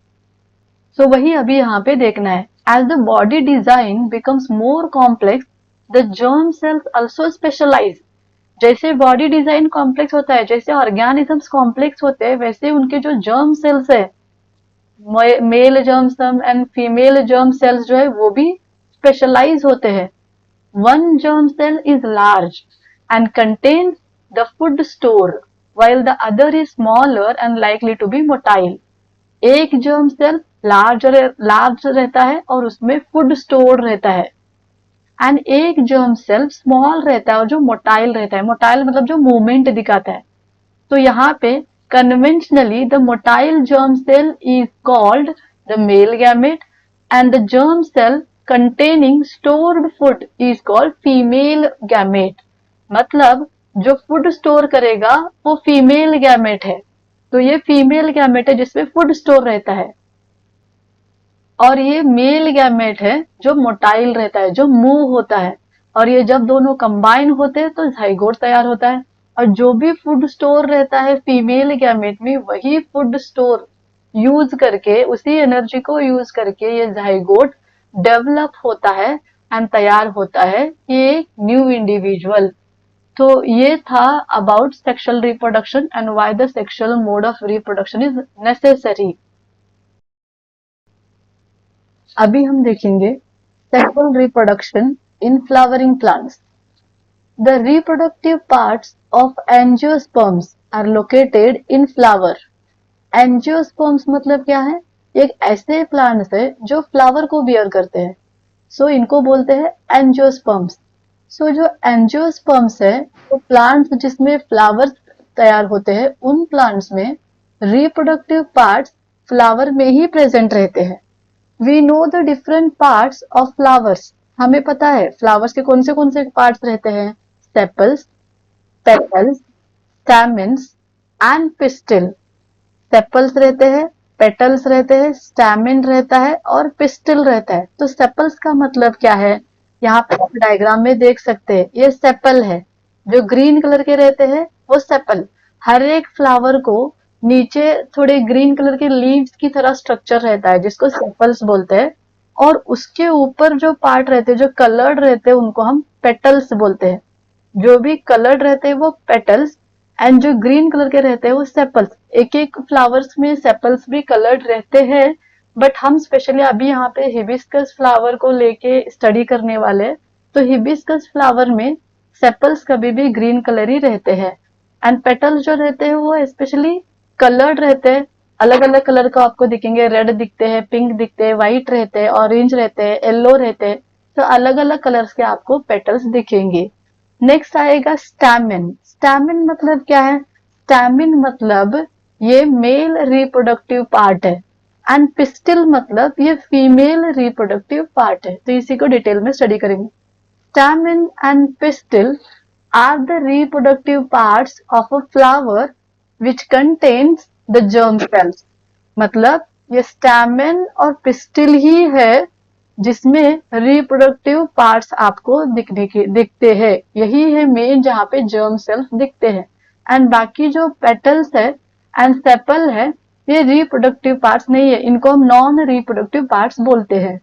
Speaker 1: सो वही अभी यहाँ पे देखना है। As the body design becomes more complex the germ cells also specialise. जैसे बॉडी डिजाइन कॉम्प्लेक्स होता है, जैसे ऑर्गेनिजम्स कॉम्प्लेक्स होते हैं, वैसे उनके जो जर्म सेल्स है, male germ cell and female germ cells जो है वो भी स्पेशलाइज होते हैं। One germ cell is large and contains the food store while the other is smaller and likely to be motile। एक जर्म सेल लार्ज रहता है और उसमें फूड स्टोर रहता है एंड एक जर्म सेल स्मॉल रहता है और जो मोटाइल रहता है। मोटाइल मतलब जो मूवमेंट दिखाता है। तो यहाँ पे conventionally the motile germ cell is called the male gamete and the germ cell containing stored food is called female gamete. मतलब जो फूड स्टोर करेगा वो फीमेल गैमेट है। तो ये फीमेल गैमेट है जिसमें फूड स्टोर रहता है और ये मेल गैमेट है जो मोटाइल रहता है, जो मूव होता है। और ये जब दोनों कंबाइन होते हैं तो जाइगोट तैयार होता है और जो भी फूड स्टोर रहता है फीमेल गैमेट में वही फूड स्टोर यूज करके, उसी एनर्जी को यूज करके ये जाइगोट डेवलप होता है एंड तैयार होता है ये न्यू इंडिविजुअल। तो ये था about sexual reproduction and why the sexual mode of reproduction is necessary. अभी हम देखेंगे sexual reproduction in flowering plants. The reproductive parts of angiosperms are located in flower. Angiosperms मतलब क्या है? एक ऐसे प्लांट्स है जो फ्लावर को बियर करते हैं, सो इनको बोलते हैं एंजियोस्पर्म्स। सो जो एंजियोस्पर्म्स है वो प्लांट्स जिसमें फ्लावर्स तैयार होते हैं उन प्लांट्स में रिप्रोडक्टिव पार्ट्स फ्लावर में ही प्रेजेंट रहते हैं। We know the different parts of flowers. हमें पता है फ्लावर्स के कौन से पार्ट्स रहते हैं। Sepals, petals, stamens and pistil. Sepals रहते हैं, पेटल्स रहते हैं, स्टैमेन रहता है और पिस्टिल रहता है। तो सेपल्स का मतलब क्या है? यहाँ पे आप डायग्राम में देख सकते हैं, ये सेपल है। जो ग्रीन कलर के रहते हैं वो सेपल। हर एक फ्लावर को नीचे थोड़े ग्रीन कलर के लीव्स की तरह स्ट्रक्चर रहता है जिसको सेपल्स बोलते हैं और उसके ऊपर जो पार्ट रहते हैं जो कलर्ड रहते हैं उनको हम पेटल्स बोलते हैं। जो भी कलर्ड रहते हैं वो पेटल्स एंड जो ग्रीन कलर के रहते हैं वो सेपल्स। एक एक फ्लावर्स में सेपल्स भी कलर्ड रहते हैं बट हम स्पेशली अभी यहाँ पे हिबिस्कस फ्लावर को लेके स्टडी करने वाले। तो हिबिस्कस फ्लावर में सेपल्स कभी भी ग्रीन कलर ही रहते हैं एंड पेटल्स जो रहते हैं वो स्पेशली कलर्ड रहते हैं। अलग अलग कलर का आपको दिखेंगे, रेड दिखते हैं, पिंक दिखते हैं, व्हाइट रहते हैं, ऑरेंज रहते हैं, येलो रहते हैं। तो अलग अलग कलर्स के आपको पेटल्स दिखेंगे। नेक्स्ट आएगा स्टैमेन। स्टैमेन मतलब क्या है? स्टैमेन मतलब ये मेल रिप्रोडक्टिव पार्ट है एंड पिस्टिल मतलब ये फीमेल रिप्रोडक्टिव पार्ट है। तो इसी को डिटेल में स्टडी करेंगे। Stamen and pistil are the reproductive parts of a flower which contains the germ cells। मतलब ये स्टैमेन और पिस्टिल ही है जिसमें रिप्रोडक्टिव पार्ट्स आपको दिखते हैं। यही है मेन जहाँ पे जर्म सेल्स दिखते हैं एंड बाकी जो पेटल्स है एंड सेपल है ये रिप्रोडक्टिव पार्ट्स नहीं है, इनको हम नॉन रिप्रोडक्टिव पार्ट्स बोलते हैं।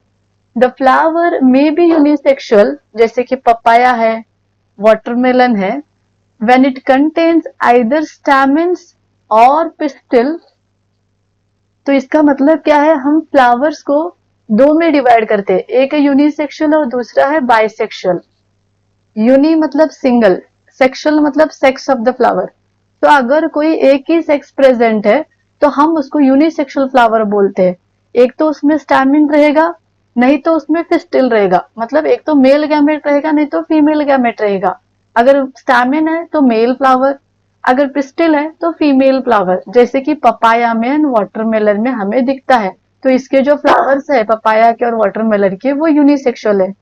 Speaker 1: The flower may be unisexual, जैसे कि पपाया है, वाटरमेलन है, when it contains either stamens or pistil, तो इसका मतलब क्या है, हम फ्लावर्स को दो में डिवाइड करते हैं, एक है यूनिसेक्सुअल और दूसरा है बाइसेक्सुअल। यूनि मतलब सिंगल, सेक्सुअल मतलब सेक्स ऑफ द फ्लावर। तो अगर कोई एक ही सेक्स प्रेजेंट है तो हम उसको यूनिसेक्सुअल फ्लावर बोलते हैं। एक तो उसमें स्टैमिन रहेगा, नहीं तो उसमें फिस्टिल रहेगा, मतलब एक तो मेल गैमेट रहेगा नहीं तो फीमेल गैमेट रहेगा। अगर स्टैमिन है तो मेल फ्लावर, अगर पिस्टिल है तो फीमेल फ्लावर, जैसे कि पपाया में एंड वाटरमेलन में हमें दिखता है। तो इसके जो फ्लावर्स है पपाया के और वाटरमेलन के वो यूनिसेक्सुअल है।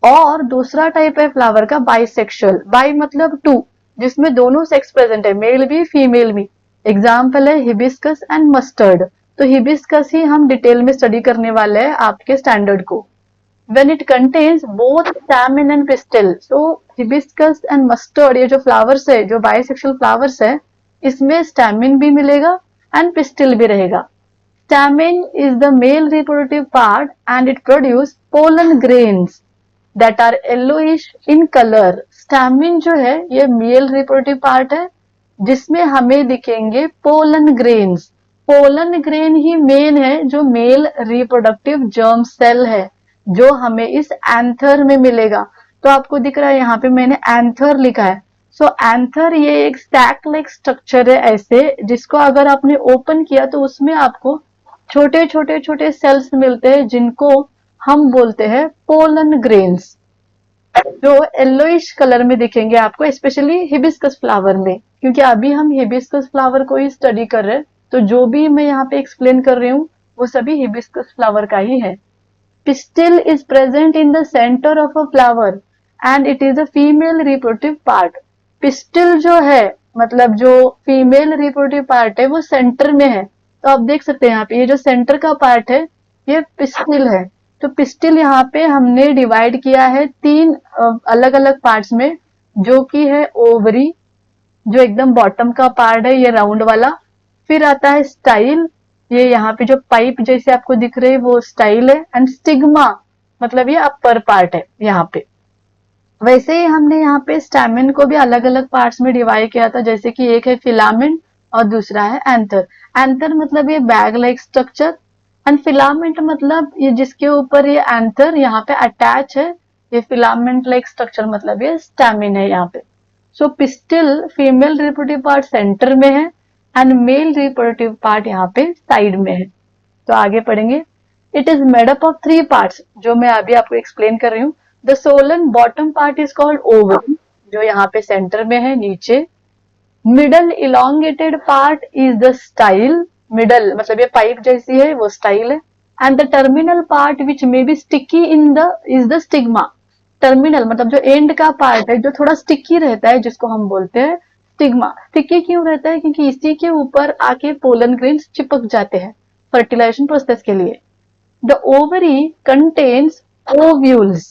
Speaker 1: और दूसरा टाइप है फ्लावर का बाइसेक्सुअल, बाई मतलब टू, जिसमें दोनों सेक्स प्रेजेंट है, मेल भी फीमेल भी। एग्जाम्पल है हिबिस्कस एंड मस्टर्ड। तो हिबिस्कस ही हम डिटेल में स्टडी करने वाले हैं आपके स्टैंडर्ड को। when it contains both stamen and pistil, so hibiscus and mustard ये जो फ्लावर्स है, जो बाइसेक्सुअल फ्लावर्स है, इसमें stamen भी मिलेगा एंड pistil भी रहेगा। Stamen is the male reproductive part and it produce pollen grains that are yellowish in color. Stamen जो है ये male reproductive part है जिसमें हमें दिखेंगे पोलन ग्रेन्स। पोलन ग्रेन ही मेन है जो मेल रिप्रोडक्टिव जर्म सेल है, जो हमें इस एंथर में मिलेगा। तो आपको दिख रहा है यहाँ पे मैंने एंथर लिखा है। सो एंथर ये एक स्टैक लाइक स्ट्रक्चर है ऐसे, जिसको अगर आपने ओपन किया तो उसमें आपको छोटे छोटे छोटे सेल्स मिलते हैं जिनको हम बोलते हैं पोलन ग्रेन्स, जो येलोइश कलर में दिखेंगे आपको, स्पेशली हिबिस्कस फ्लावर में, क्योंकि अभी हम हिबिस्कस फ्लावर को ही स्टडी कर रहे हैं। तो जो भी मैं यहाँ पे एक्सप्लेन कर रही हूँ वो सभी हिबिस्कस फ्लावर का ही है। Pistil is present in the center of a flower and it is a female reproductive part. Pistil जो है मतलब जो फीमेल reproductive part है वो सेंटर में है। तो आप देख सकते हैं यहाँ पे ये जो सेंटर का पार्ट है ये पिस्टिल है। तो पिस्टिल यहाँ पे हमने डिवाइड किया है तीन अलग अलग पार्ट्स में, जो कि है ओवरी, जो एकदम बॉटम का पार्ट है ये राउंड वाला। फिर आता है स्टाइल, ये यहाँ पे जो पाइप जैसे आपको दिख रहे हैं वो स्टाइल है। एंड स्टिग्मा मतलब ये अपर पार्ट है यहाँ पे। वैसे ही हमने यहाँ पे स्टैमिन को भी अलग अलग पार्ट्स में डिवाइड किया था, जैसे कि एक है फिलामेंट और दूसरा है एंथर। एंथर मतलब ये bag like structure and filament मतलब ये जिसके ऊपर ये एंथर यहाँ पे अटैच है, ये फिलामेंट लाइक स्ट्रक्चर मतलब ये स्टैमिन है यहाँ पे। So pistil female reproductive part centre में है एंड मेल रिप्रोडक्टिव पार्ट यहाँ पे साइड में है। तो आगे पढ़ेंगे। It is made up of three parts, जो मैं अभी आपको एक्सप्लेन कर रही हूँ। The Solan bottom part is called ovary, जो यहाँ पे सेंटर में है नीचे। Middle elongated part is the style, middle मतलब ये पाइप जैसी है वो स्टाइल है। And the terminal part which may be sticky in the is the stigma. Terminal मतलब जो एंड का पार्ट है जो थोड़ा स्टिकी रहता है, जिसको हम बोलते हैं स्टिग्मा। स्टिकी क्यों रहता है? क्योंकि इसी के ऊपर आके पोलन ग्रेन्स चिपक जाते हैं फर्टिलाइजेशन प्रोसेस के लिए। द ओवरी कंटेन्स ओव्यूल्स,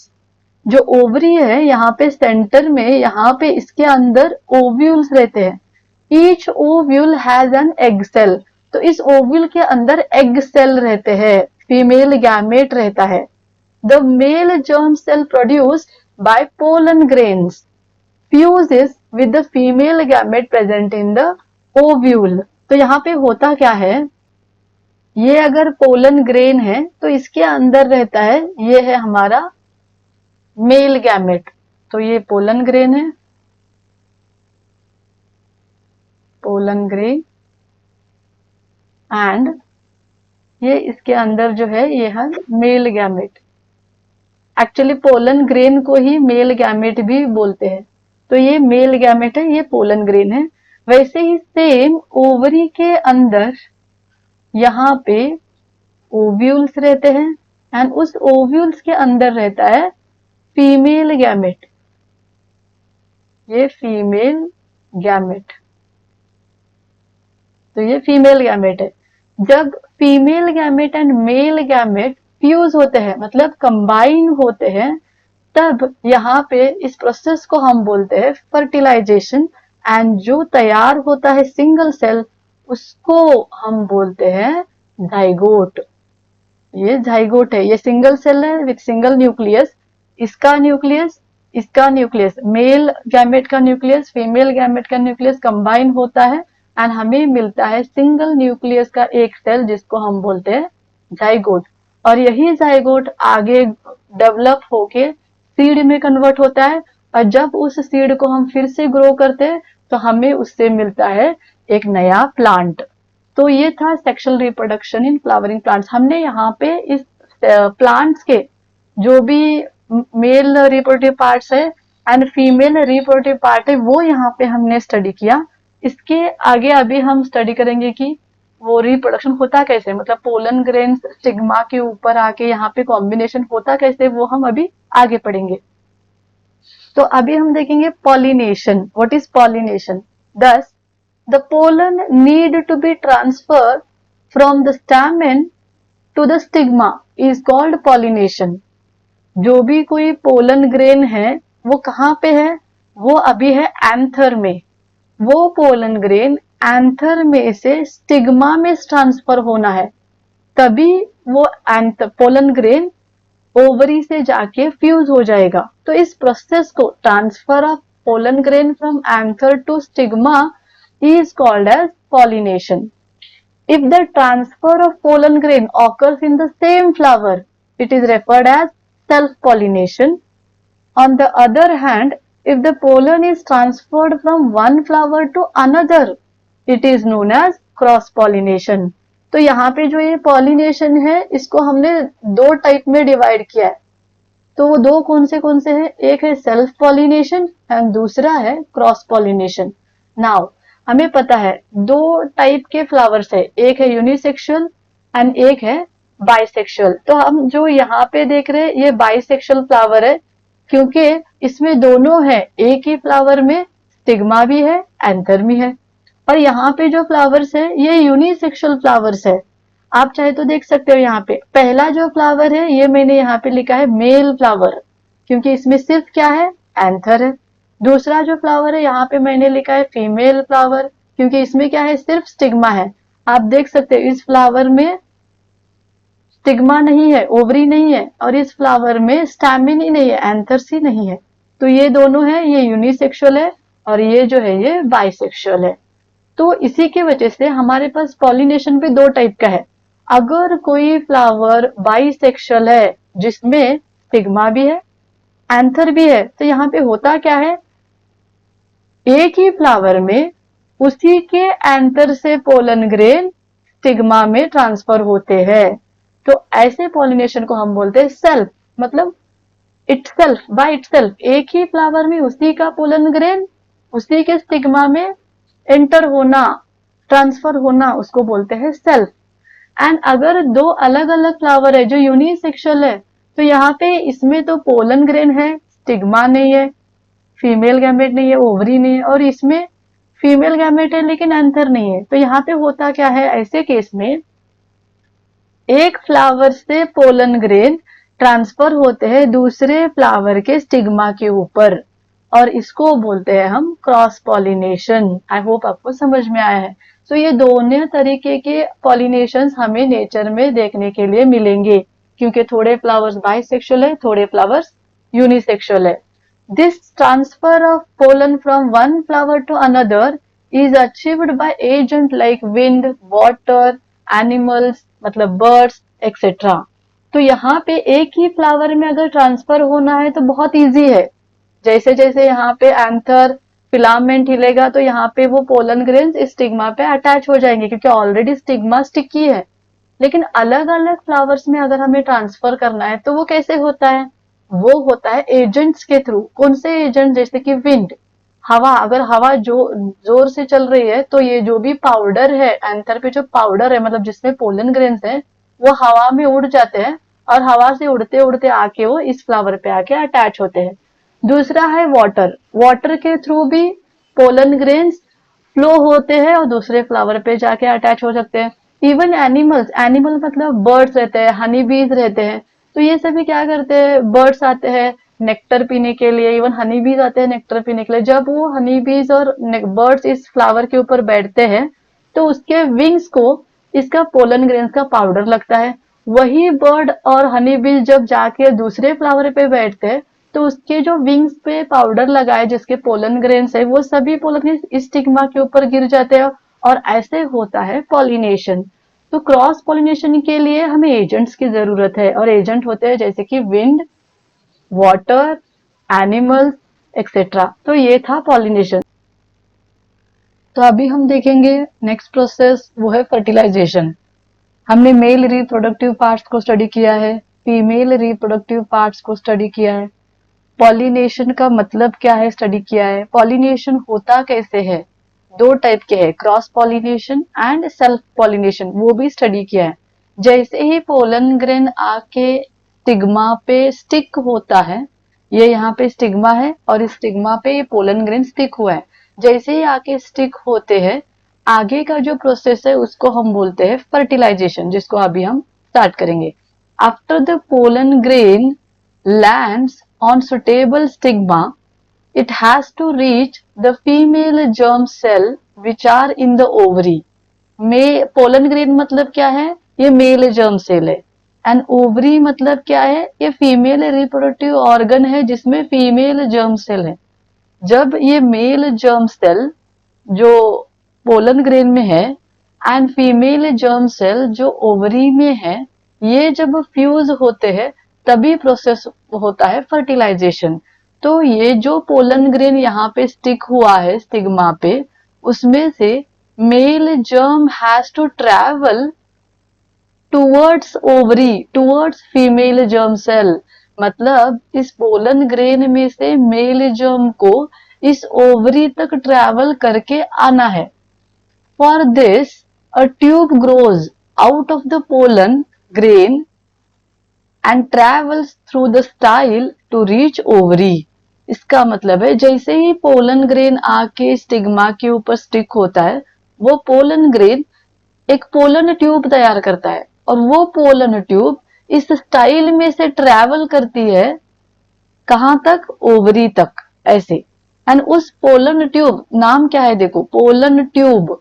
Speaker 1: जो ओवरी है यहाँ पे सेंटर में, यहाँ पे इसके अंदर ओव्यूल्स रहते हैं। Each ovule has an egg cell, तो इस ओव्यूल के अंदर एग सेल रहते हैं, फीमेल गैमेट रहता है। The male germ cell produced by pollen grains fuses with the female gamete present in the ovule। तो यहाँ पे होता क्या है, ये अगर पोलन ग्रेन है तो इसके अंदर रहता है, ये है हमारा मेल गैमेट। तो ये पोलन ग्रेन है, पोलन ग्रेन, एंड ये इसके अंदर जो है ये है male gamete. Actually pollen grain को ही मेल गैमेट भी बोलते हैं। तो ये मेल गैमेट है, ये पोलन ग्रेन है। वैसे ही सेम ओवरी के अंदर यहाँ पे ओव्यूल्स रहते हैं एंड उस ओव्यूल्स के अंदर रहता है फीमेल गैमेट, ये फीमेल गैमेट। तो ये फीमेल गैमेट है। जब female gamete and male gamete fuse होते हैं मतलब कंबाइन होते हैं, तब यहाँ पे इस प्रोसेस को हम बोलते हैं फर्टिलाइजेशन। एंड जो तैयार होता है सिंगल सेल उसको हम बोलते हैं जाइगोट। ये जाइगोट है, ये सिंगल सेल है विथ सिंगल न्यूक्लियस। इसका न्यूक्लियस इसका न्यूक्लियस, मेल गैमेट का न्यूक्लियस फीमेल गैमेट का न्यूक्लियस कंबाइन होता है एंड हमें मिलता है सिंगल न्यूक्लियस का एक सेल जिसको हम बोलते हैं जाइगोट। और यही जाइगोट आगे डेवलप होके सीड में कन्वर्ट होता है और जब उस सीड को हम फिर से ग्रो करते हैं तो हमें उससे मिलता है एक नया प्लांट। तो ये था sexual reproduction in flowering plants. हमने यहाँ पे इस प्लांट्स के जो भी मेल रिप्रोडक्टिव पार्ट्स है एंड फीमेल रिप्रोडक्टिव पार्ट है वो यहाँ पे हमने स्टडी किया। इसके आगे अभी हम स्टडी करेंगे कि वो रिप्रोडक्शन होता कैसे, मतलब पोलन ग्रेन्स स्टिग्मा के ऊपर आके यहाँ पे कॉम्बिनेशन होता कैसे, वो हम अभी आगे पढ़ेंगे। तो अभी हम देखेंगे pollination. What is pollination? Thus the pollen need to be transfer from the stamen to the stigma is called pollination. जो भी कोई पोलन ग्रेन है वो कहाँ पे है? वो अभी है एंथर में। वो पोलन ग्रेन एंथर में से स्टिग्मा में ट्रांसफर होना है, तभी वो पोलन ग्रेन ओवरी से जाके फ्यूज हो जाएगा। तो इस प्रोसेस को transfer of pollen grain from anther to stigma is called as pollination. If the transfer of pollen grain occurs in the same flower, it is referred as self-pollination. On the other hand, if the pollen is transferred from one flower to another, it is known as cross-pollination. तो यहाँ पे जो ये pollination है इसको हमने दो type में डिवाइड किया है। तो वो दो कौन से हैं? एक है सेल्फ पॉलिनेशन एंड दूसरा है क्रॉस पॉलिनेशन। नाउ हमें पता है दो टाइप के फ्लावर्स है, एक है यूनिसेक्सुअल एंड एक है बाइसेक्सुअल। तो हम जो यहाँ पे देख रहे हैं ये बाइसेक्सुअल फ्लावर है क्योंकि इसमें दोनों है, एक ही फ्लावर में स्टिग्मा भी है एंथर भी है। और यहाँ पे जो फ्लावर्स है ये यूनिसेक्सुअल फ्लावर्स है। आप चाहे तो देख सकते हो यहाँ पे पहला जो फ्लावर है ये मैंने यहाँ पे लिखा है मेल फ्लावर क्योंकि इसमें सिर्फ क्या है? एंथर है। दूसरा जो फ्लावर है यहाँ पे मैंने लिखा है फीमेल फ्लावर क्योंकि इसमें क्या है? सिर्फ स्टिग्मा है। आप देख सकते हो इस फ्लावर में स्टिग्मा नहीं है, ओवरी नहीं है, और इस फ्लावर में स्टैमिन ही नहीं है, एंथर्स ही नहीं है। तो ये दोनों है, ये यूनिसेक्सुअल है और ये जो है ये बाइसेक्सुअल है। तो इसी की वजह से हमारे पास पॉलिनेशन पे दो टाइप का है। अगर कोई फ्लावर बाइसेक्सुअल है जिसमें स्टिग्मा भी है एंथर भी है तो यहाँ पे होता क्या है? एक ही फ्लावर में उसी के एंथर से पोलन ग्रेन स्टिग्मा में ट्रांसफर होते हैं। तो ऐसे पॉलिनेशन को हम बोलते हैं सेल्फ, मतलब इटसेल्फ, बाय इटसेल्फ। एक ही फ्लावर में उसी का पोलन ग्रेन उसी के स्टिग्मा में एंटर होना, ट्रांसफर होना, उसको बोलते हैं सेल्फ। एंड अगर दो अलग अलग फ्लावर है जो यूनिसेक्सुअल है तो यहाँ पे इसमें तो पोलन ग्रेन है, स्टिग्मा नहीं है, फीमेल गैमेट नहीं है, ओवरी नहीं है, और इसमें फीमेल गैमेट है लेकिन एंथर नहीं है। तो यहाँ पे होता क्या है? ऐसे केस में एक फ्लावर से पोलन ग्रेन ट्रांसफर होते हैं दूसरे फ्लावर के स्टिग्मा के ऊपर और इसको बोलते हैं हम क्रॉस पॉलिनेशन। आई होप आपको समझ में आया है। तो ये दोनों तरीके के पॉलिनेशंस हमें नेचर में देखने के लिए मिलेंगे क्योंकि थोड़े फ्लावर्स बाइसेक्सुअल है, थोड़े फ्लावर्स यूनिसेक्सुअल है। This transfer of pollen from one flower to another is achieved by agent like wind, water, animals, मतलब birds, etc. तो यहाँ पे एक ही फ्लावर में अगर ट्रांसफर होना है तो बहुत इजी है। जैसे जैसे यहाँ पे एंथर फिलामेंट हिलेगा तो यहाँ पे वो पोलन ग्रेन्स स्टिग्मा पे अटैच हो जाएंगे क्योंकि ऑलरेडी स्टिग्मा स्टिकी है। लेकिन अलग अलग फ्लावर्स में अगर हमें ट्रांसफर करना है तो वो कैसे होता है? वो होता है एजेंट्स के थ्रू। कौन से एजेंट? जैसे कि विंड, हवा। अगर हवा जोर से चल रही है तो ये जो भी पाउडर है एंथर पे, जो पाउडर है मतलब जिसमें पोलन ग्रेन्स है, वो हवा में उड़ जाते हैं और हवा से उड़ते उड़ते आके वो इस फ्लावर पे आके अटैच होते हैं। दूसरा है वाटर। वाटर के थ्रू भी पोलन ग्रेन्स फ्लो होते हैं और दूसरे फ्लावर पे जाके अटैच हो सकते हैं। इवन एनिमल्स, एनिमल मतलब बर्ड्स रहते हैं, हनी बीज रहते हैं, तो ये सभी क्या करते हैं? बर्ड्स आते हैं नेक्टर पीने के लिए, इवन हनी बीज आते हैं नेक्टर पीने के लिए। जब वो हनी बीज और बर्ड्स इस फ्लावर के ऊपर बैठते हैं तो उसके विंग्स को इसका पोलन ग्रेन्स का पाउडर लगता है। वही बर्ड और हनी बीज जब जाके दूसरे फ्लावर पे बैठते हैं तो उसके जो विंग्स पे पाउडर लगा है जिसके पोलन ग्रेन्स है वो सभी पोलन ग्रेन्स स्टिग्मा के ऊपर गिर जाते हैं और ऐसे होता है पॉलिनेशन। तो क्रॉस पॉलिनेशन के लिए हमें एजेंट्स की जरूरत है और एजेंट होते हैं जैसे कि विंड, वाटर, एनिमल्स एक्सेट्रा। तो ये था पॉलिनेशन। तो अभी हम देखेंगे नेक्स्ट प्रोसेस, वो है फर्टिलाइजेशन। हमने मेल रिप्रोडक्टिव पार्ट्स को स्टडी किया है, फीमेल रिप्रोडक्टिव पार्ट्स को स्टडी किया है, पॉलिनेशन का मतलब क्या है स्टडी किया है, पॉलिनेशन होता कैसे है, दो टाइप के है, cross pollination and self pollination, वो भी स्टडी किया है। जैसे ही पोलन ग्रेन आके स्टिग्मा पे स्टिक होता है, ये यहाँ पे स्टिग्मा है और इस स्टिग्मा पे ये पोलन ग्रेन स्टिक हुआ है, जैसे ही आके स्टिक होते हैं आगे का जो प्रोसेस है उसको हम बोलते हैं फर्टिलाइजेशन, जिसको अभी हम स्टार्ट करेंगे। After the pollen grain lands on suitable stigma, it has to reach the female germ cell which are in the ovary. में पोलन ग्रेन मतलब क्या है, ये मेल जर्म सेल है, एंड ओवरी मतलब क्या है, ये फीमेल रिप्रोडक्टिव ऑर्गन है जिसमें फीमेल जर्म सेल है। जब ये मेल जर्म सेल जो पोलन ग्रेन में है एंड फीमेल जर्म सेल जो ओवरी में है, ये जब फ्यूज होते हैं तभी प्रोसेस होता है फर्टिलाइजेशन। तो ये जो पोलन ग्रेन यहाँ पे स्टिक हुआ है स्टिग्मा पे, उसमें से male germ has to travel towards ovary, towards female germ cell. मतलब इस पोलन ग्रेन में से मेल जर्म को इस ओवरी तक ट्रैवल करके आना है। For this a tube grows out of the pollen grain and travels through the style to reach ovary। इसका मतलब है जैसे ही पोलन ग्रेन आके स्टिग्मा के ऊपर स्टिक होता है, वो पोलन ग्रेन एक पोलन ट्यूब तैयार करता है और वो पोलन ट्यूब इस स्टाइल में से ट्रैवल करती है कहां तक, ओवरी तक, ऐसे। एंड उस पोलन ट्यूब नाम क्या है, देखो पोलन ट्यूब।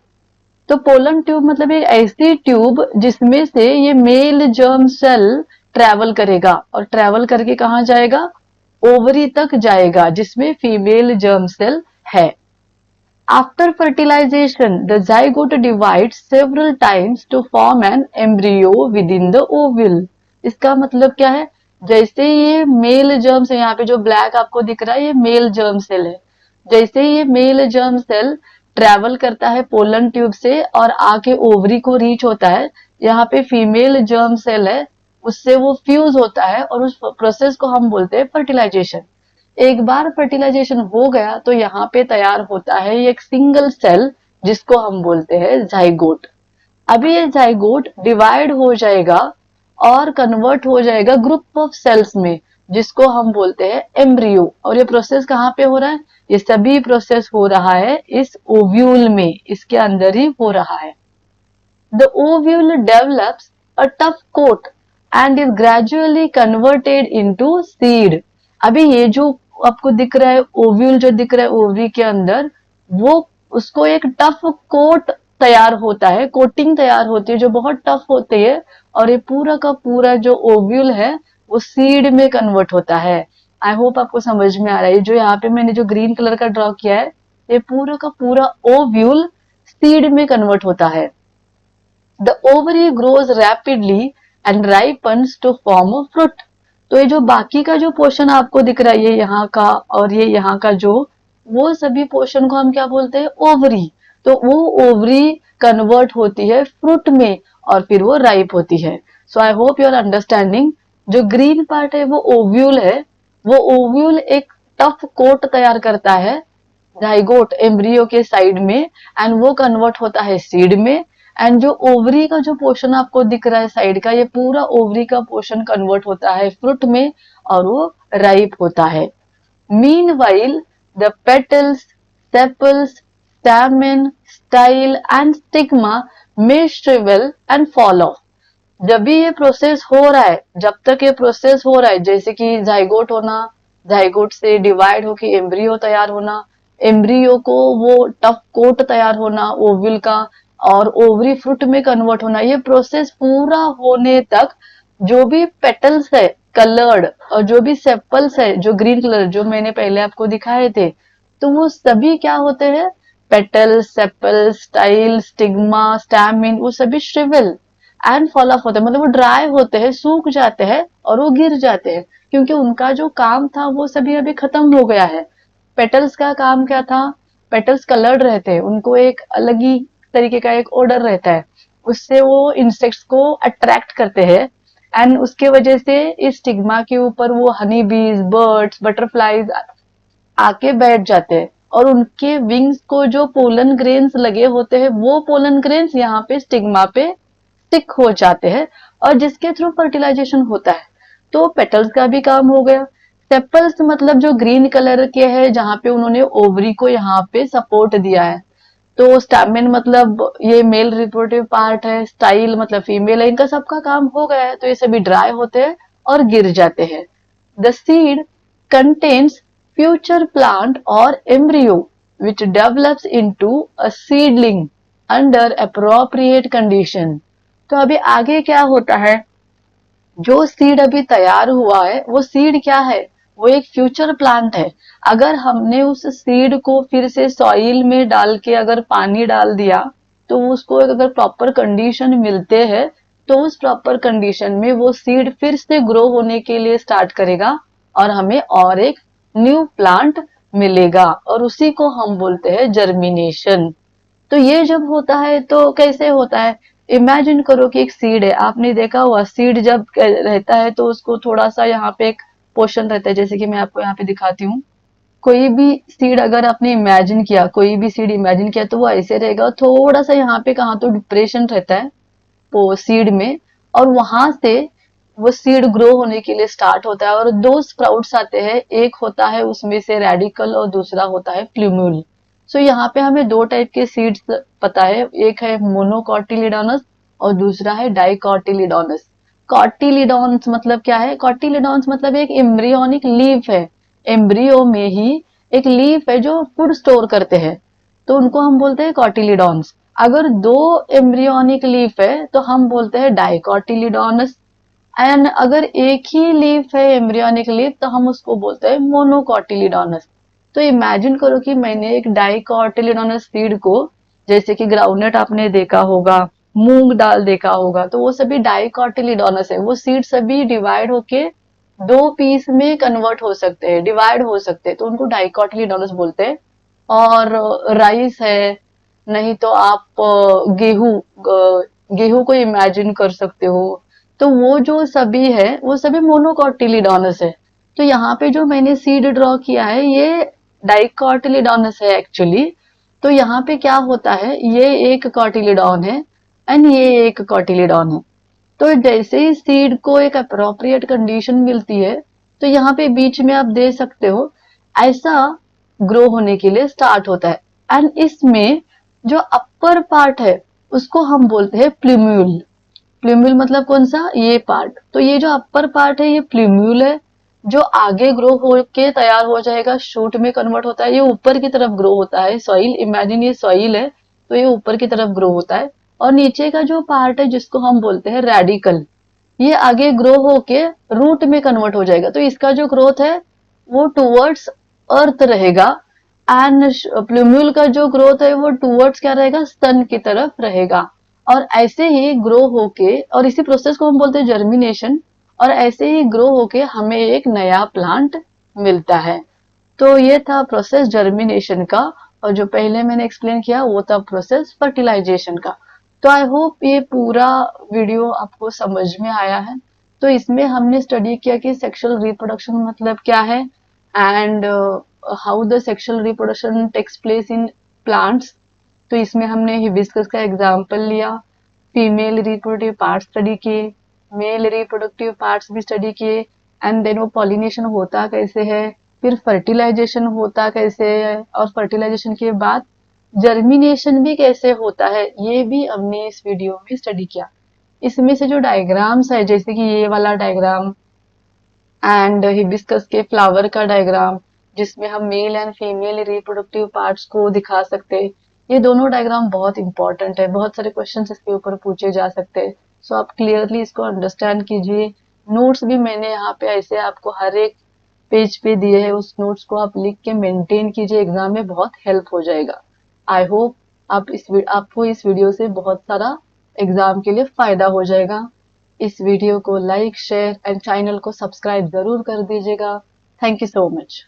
Speaker 1: तो पोलन ट्यूब मतलब एक ऐसी ट्यूब जिसमें से ये मेल जर्म सेल ट्रैवल करेगा और ट्रैवल करके कहां जाएगा, ओवरी तक जाएगा जिसमें फीमेल जर्म सेल है। After fertilisation the zygote divide several times to form an embryo within the ovule. इसका मतलब क्या है, जैसे ये मेल जर्म सेल, यहाँ पे जो ब्लैक आपको दिख रहा है ये मेल जर्म सेल है, जैसे ये मेल जर्म सेल ट्रैवल करता है पोलन ट्यूब से और आके ओवरी को रीच होता है, यहाँ पे फीमेल जर्म सेल है, उससे वो फ्यूज होता है और उस प्रोसेस को हम बोलते हैं फर्टिलाइजेशन। एक बार फर्टिलाइजेशन हो गया तो यहाँ पे तैयार होता है एक सिंगल सेल जिसको हम बोलते हैं जाइगोट। अभी ये जाइगोट डिवाइड हो जाएगा और कन्वर्ट हो जाएगा ग्रुप ऑफ सेल्स में जिसको हम बोलते हैं एम्ब्रियो। और ये प्रोसेस कहाँ पे हो रहा है, ये सभी प्रोसेस हो रहा है इस ओव्यूल में, इसके अंदर ही हो रहा है। The ovule develops a tough coat and is gradually converted into seed। अभी ये जो आपको दिख रहा है ओव्यूल जो दिख रहा है ओवरी के अंदर, वो उसको एक टफ कोट तैयार होता है, कोटिंग तैयार होती है जो बहुत टफ होती है और ये पूरा का पूरा जो ओव्यूल है वो सीड में कन्वर्ट होता है। आई होप आपको समझ में आ रहा है। जो यहाँ पे मैंने जो ग्रीन कलर का ड्रॉ किया है ये पूरा का पूरा ओव्यूल सीड में कन्वर्ट होता है। The ovary grows rapidly and ripens to form a fruit. तो ये जो बाकी का जो पोर्शन आपको दिख रहा है ये यहाँ का और ये यहाँ का जो, वो सभी पोर्शन को हम क्या बोलते हैं, ओवरी। तो वो ओवरी कन्वर्ट होती है फ्रूट में और फिर वो राइप होती है। So I hope you are understanding. जो ग्रीन पार्ट है वो ओव्यूल है, वो ओव्यूल एक टफ कोट तैयार करता है जाइगोट एम्ब्रियो के साइड में एंड वो कन्वर्ट होता है सीड में। एंड जो ओवरी का जो पोर्शन आपको दिख रहा है साइड का, ये पूरा ओवरी का पोर्शन कन्वर्ट होता है फ्रूट में और वो राइप होता है। Meanwhile the petals, sepals, stamen, style and stigma may shrivel and fall off. जब भी ये प्रोसेस हो रहा है, जब तक ये प्रोसेस हो रहा है, जैसे कि जाइगोट होना, जाइगोट से डिवाइड होके एम्ब्रियो तैयार होना, एम्ब्रियो को वो टफ कोट तैयार होना ओव्यूल का और ओवरी फ्रूट में कन्वर्ट होना, ये प्रोसेस पूरा होने तक जो भी पेटल्स है कलर्ड, और जो भी सेपल्स है जो ग्रीन कलर जो मैंने पहले आपको दिखाए थे, तो वो सभी क्या होते हैं, petals, sepals, style, stigma, stamen, वो सभी श्रिवल एंड फॉल ऑफ होते हैं, मतलब वो ड्राई होते हैं, सूख जाते हैं और वो गिर जाते हैं, क्योंकि उनका जो काम था वो सभी अभी खत्म हो गया है। पेटल्स का काम क्या था, पेटल्स कलर्ड रहते हैं, उनको एक अलग ही तरीके का एक ऑर्डर रहता है, उससे वो इंसेक्ट्स को अट्रैक्ट करते हैं, एंड उसके वजह से इस स्टिग्मा के ऊपर वो हनी बीज, बर्ड्स, बटरफ्लाईज आके बैठ जाते हैं, और उनके विंग्स को जो पोलन ग्रेन्स लगे होते हैं वो पोलन ग्रेन्स यहाँ पे स्टिग्मा पे स्टिक हो जाते हैं, और जिसके थ्रू फर्टिलाइजेशन होता है। तो पेटल्स का भी काम हो गया। सेपल्स मतलब जो ग्रीन कलर के है, जहाँ पे उन्होंने ओवरी को यहाँ पे सपोर्ट दिया है। तो स्टैमिन मतलब ये मेल रिप्रोडक्टिव पार्ट है, स्टाइल मतलब फीमेल है, इनका सबका काम हो गया है, तो ये सभी ड्राई होते हैं और गिर जाते हैं। The seed contains future plant और embryo which develops into a seedling under appropriate condition। तो अभी आगे क्या होता है, जो सीड अभी तैयार हुआ है वो सीड क्या है, वो एक फ्यूचर प्लांट है। अगर हमने उस सीड को फिर से सॉइल में डाल के अगर पानी डाल दिया, तो उसको अगर प्रॉपर कंडीशन मिलते हैं, तो उस प्रॉपर कंडीशन में वो सीड फिर से ग्रो होने के लिए स्टार्ट करेगा, और हमें और एक न्यू प्लांट मिलेगा, और उसी को हम बोलते हैं जर्मिनेशन। तो ये जब होता है तो कैसे होता है, इमेजिन करो कि एक सीड है, आपने देखा हुआ सीड जब रहता है तो उसको थोड़ा सा यहाँ पे एक पोर्शन रहता है, जैसे कि मैं आपको यहाँ पे दिखाती हूँ। कोई भी सीड अगर आपने इमेजिन किया, कोई भी सीड इमेजिन किया, तो वो ऐसे रहेगा, थोड़ा सा यहाँ पे कहाँ तो डिप्रेशन रहता है वो सीड में, और वहां से वो सीड ग्रो होने के लिए स्टार्ट होता है, और दो स्प्राउट्स आते हैं, एक होता है उसमें से रेडिकल और दूसरा होता है प्लूम्यूल। सो यहाँ पे हमें दो टाइप के सीड्स पता है, एक है मोनोकॉटिलिडोनस और दूसरा है डाइकॉटिलिडोनस। कॉटिलिडोन्स मतलब क्या है, कॉटिलिडोन्स मतलब एक एम्ब्रियोनिक लीफ है, एम्ब्रियो में ही एक लीफ है जो फूड स्टोर करते हैं, तो उनको हम बोलते हैं कॉटिलिडोन्स। अगर दो एम्ब्रियोनिक लीफ है तो हम बोलते हैं डाइकॉटिलिडोनस, एंड अगर एक ही लीफ है एम्ब्रियोनिक लीफ तो हम उसको बोलते हैं मोनोकॉटिलिडोनस। तो इमेजिन करो कि मैंने एक डाइकॉटिलिडोनस सीड को, जैसे कि ग्राउंडनट आपने देखा होगा, मूंग दाल देखा होगा, तो वो सभी डाइकॉटिलिडोनस है, वो सीड सभी डिवाइड होके दो पीस में कन्वर्ट हो सकते हैं, डिवाइड हो सकते हैं, तो उनको डाइकॉटिलिडोनस बोलते हैं। और राइस है, नहीं तो आप गेहूं को इमेजिन कर सकते हो, तो वो जो सभी है वो सभी मोनोकॉटिलिडोनस है। तो यहाँ पे जो मैंने सीड ड्रॉ किया है ये डाइकॉटिलिडोनस है एक्चुअली। तो यहाँ पे क्या होता है, ये एक कॉटिलिडॉन है एंड ये एक कॉटिलिडॉन है। तो जैसे ही सीड को एक अप्रोप्रिएट कंडीशन मिलती है, तो यहाँ पे बीच में आप दे सकते हो, ऐसा ग्रो होने के लिए स्टार्ट होता है। एंड इसमें जो अपर पार्ट है उसको हम बोलते हैं प्लूम्यूल। प्लूम्यूल मतलब कौन सा, ये पार्ट। तो ये जो अपर पार्ट है ये प्लूम्यूल है, जो आगे ग्रो होके तैयार हो जाएगा, शूट में कन्वर्ट होता है, ये ऊपर की तरफ ग्रो होता है, सॉइल, इमेजिन ये सॉइल है, तो ये ऊपर की तरफ ग्रो होता है। और नीचे का जो पार्ट है जिसको हम बोलते हैं रेडिकल, ये आगे ग्रो होके रूट में कन्वर्ट हो जाएगा, तो इसका जो ग्रोथ है वो टूवर्ड्स अर्थ रहेगा, एंड प्लूम्यूल का जो ग्रोथ है वो टूवर्ड्स क्या रहेगा, सन की तरफ रहेगा। और ऐसे ही ग्रो होके, और इसी प्रोसेस को हम बोलते हैं जर्मिनेशन, और ऐसे ही ग्रो होके हमें एक नया प्लांट मिलता है। तो ये था प्रोसेस जर्मिनेशन का, और जो पहले मैंने एक्सप्लेन किया वो था प्रोसेस फर्टिलाइजेशन का। तो आई होप ये पूरा वीडियो आपको समझ में आया है। तो इसमें हमने स्टडी किया कि सेक्सुअल रिप्रोडक्शन मतलब क्या है, and how the sexual reproduction takes place in plants. तो इसमें हमने हिबिस्कस का एग्जाम्पल लिया, फीमेल रिप्रोडक्टिव पार्ट स्टडी किए, मेल रिप्रोडक्टिव पार्ट्स भी स्टडी किए, एंड देन वो पॉलिनेशन होता कैसे है, फिर फर्टिलाइजेशन होता कैसे है, और फर्टिलाइजेशन के बाद जर्मिनेशन भी कैसे होता है, ये भी हमने इस वीडियो में स्टडी किया। इसमें से जो डायग्राम्स है, जैसे कि ये वाला डायग्राम एंड हिबिस्कस के फ्लावर का डायग्राम, जिसमें हम mail and female reproductive parts को दिखा सकते हैं, ये दोनों डायग्राम बहुत इंपॉर्टेंट है, बहुत सारे क्वेश्चंस इसके ऊपर पूछे जा सकते हैं। सो आप क्लियरली इसको अंडरस्टैंड कीजिए, नोट्स भी मैंने यहाँ पे ऐसे आपको हर एक पेज पे दिए हैं, उस नोट्स को आप लिख के मेंटेन कीजिए, एग्जाम में बहुत हेल्प हो जाएगा। आई होप आपको इस वीडियो से बहुत सारा एग्जाम के लिए फायदा हो जाएगा। इस वीडियो को लाइक शेयर एंड चैनल को सब्सक्राइब जरूर कर दीजिएगा। Thank you so much.